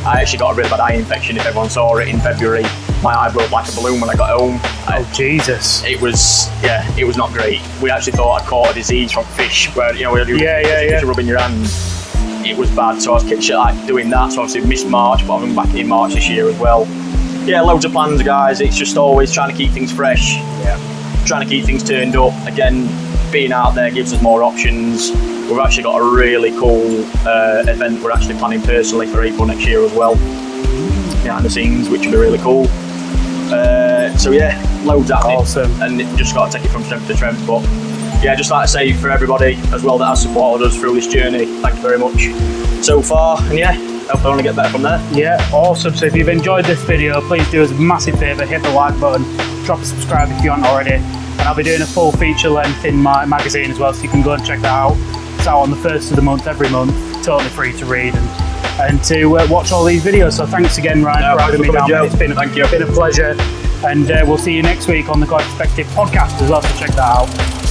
I actually got a really bad eye infection, if everyone saw it, in February. My eye broke like a balloon when I got home. Oh, Jesus. It was not great. We actually thought I'd caught a disease from fish, where, you know, where you're rubbing your hand. It was bad, so I was like doing that, so obviously missed March, but I'm back in March this year as well. Yeah, loads of plans, guys. It's just always trying to keep things fresh. Yeah. Trying to keep things turned up. Again, being out there gives us more options. We've actually got a really cool event we're actually planning personally for April next year as well, behind the scenes, which will be really cool. So yeah, loads happening. Awesome. And just got to take it from strength to strength. But yeah, just like to say for everybody as well that has supported us through this journey, thank you very much so far. And yeah, hope I only get better from there. Yeah, awesome. So if you've enjoyed this video, please do us a massive favour, hit the like button, drop a subscribe if you aren't already. And I'll be doing a full feature length in my magazine as well, so you can go and check that out. It's out on the 1st of the month every month, totally free to read, and and to watch all these videos. So thanks again, Ryan, for having me down. It's been a pleasure. And we'll see you next week on the Koi Perspective podcast as well, so check that out.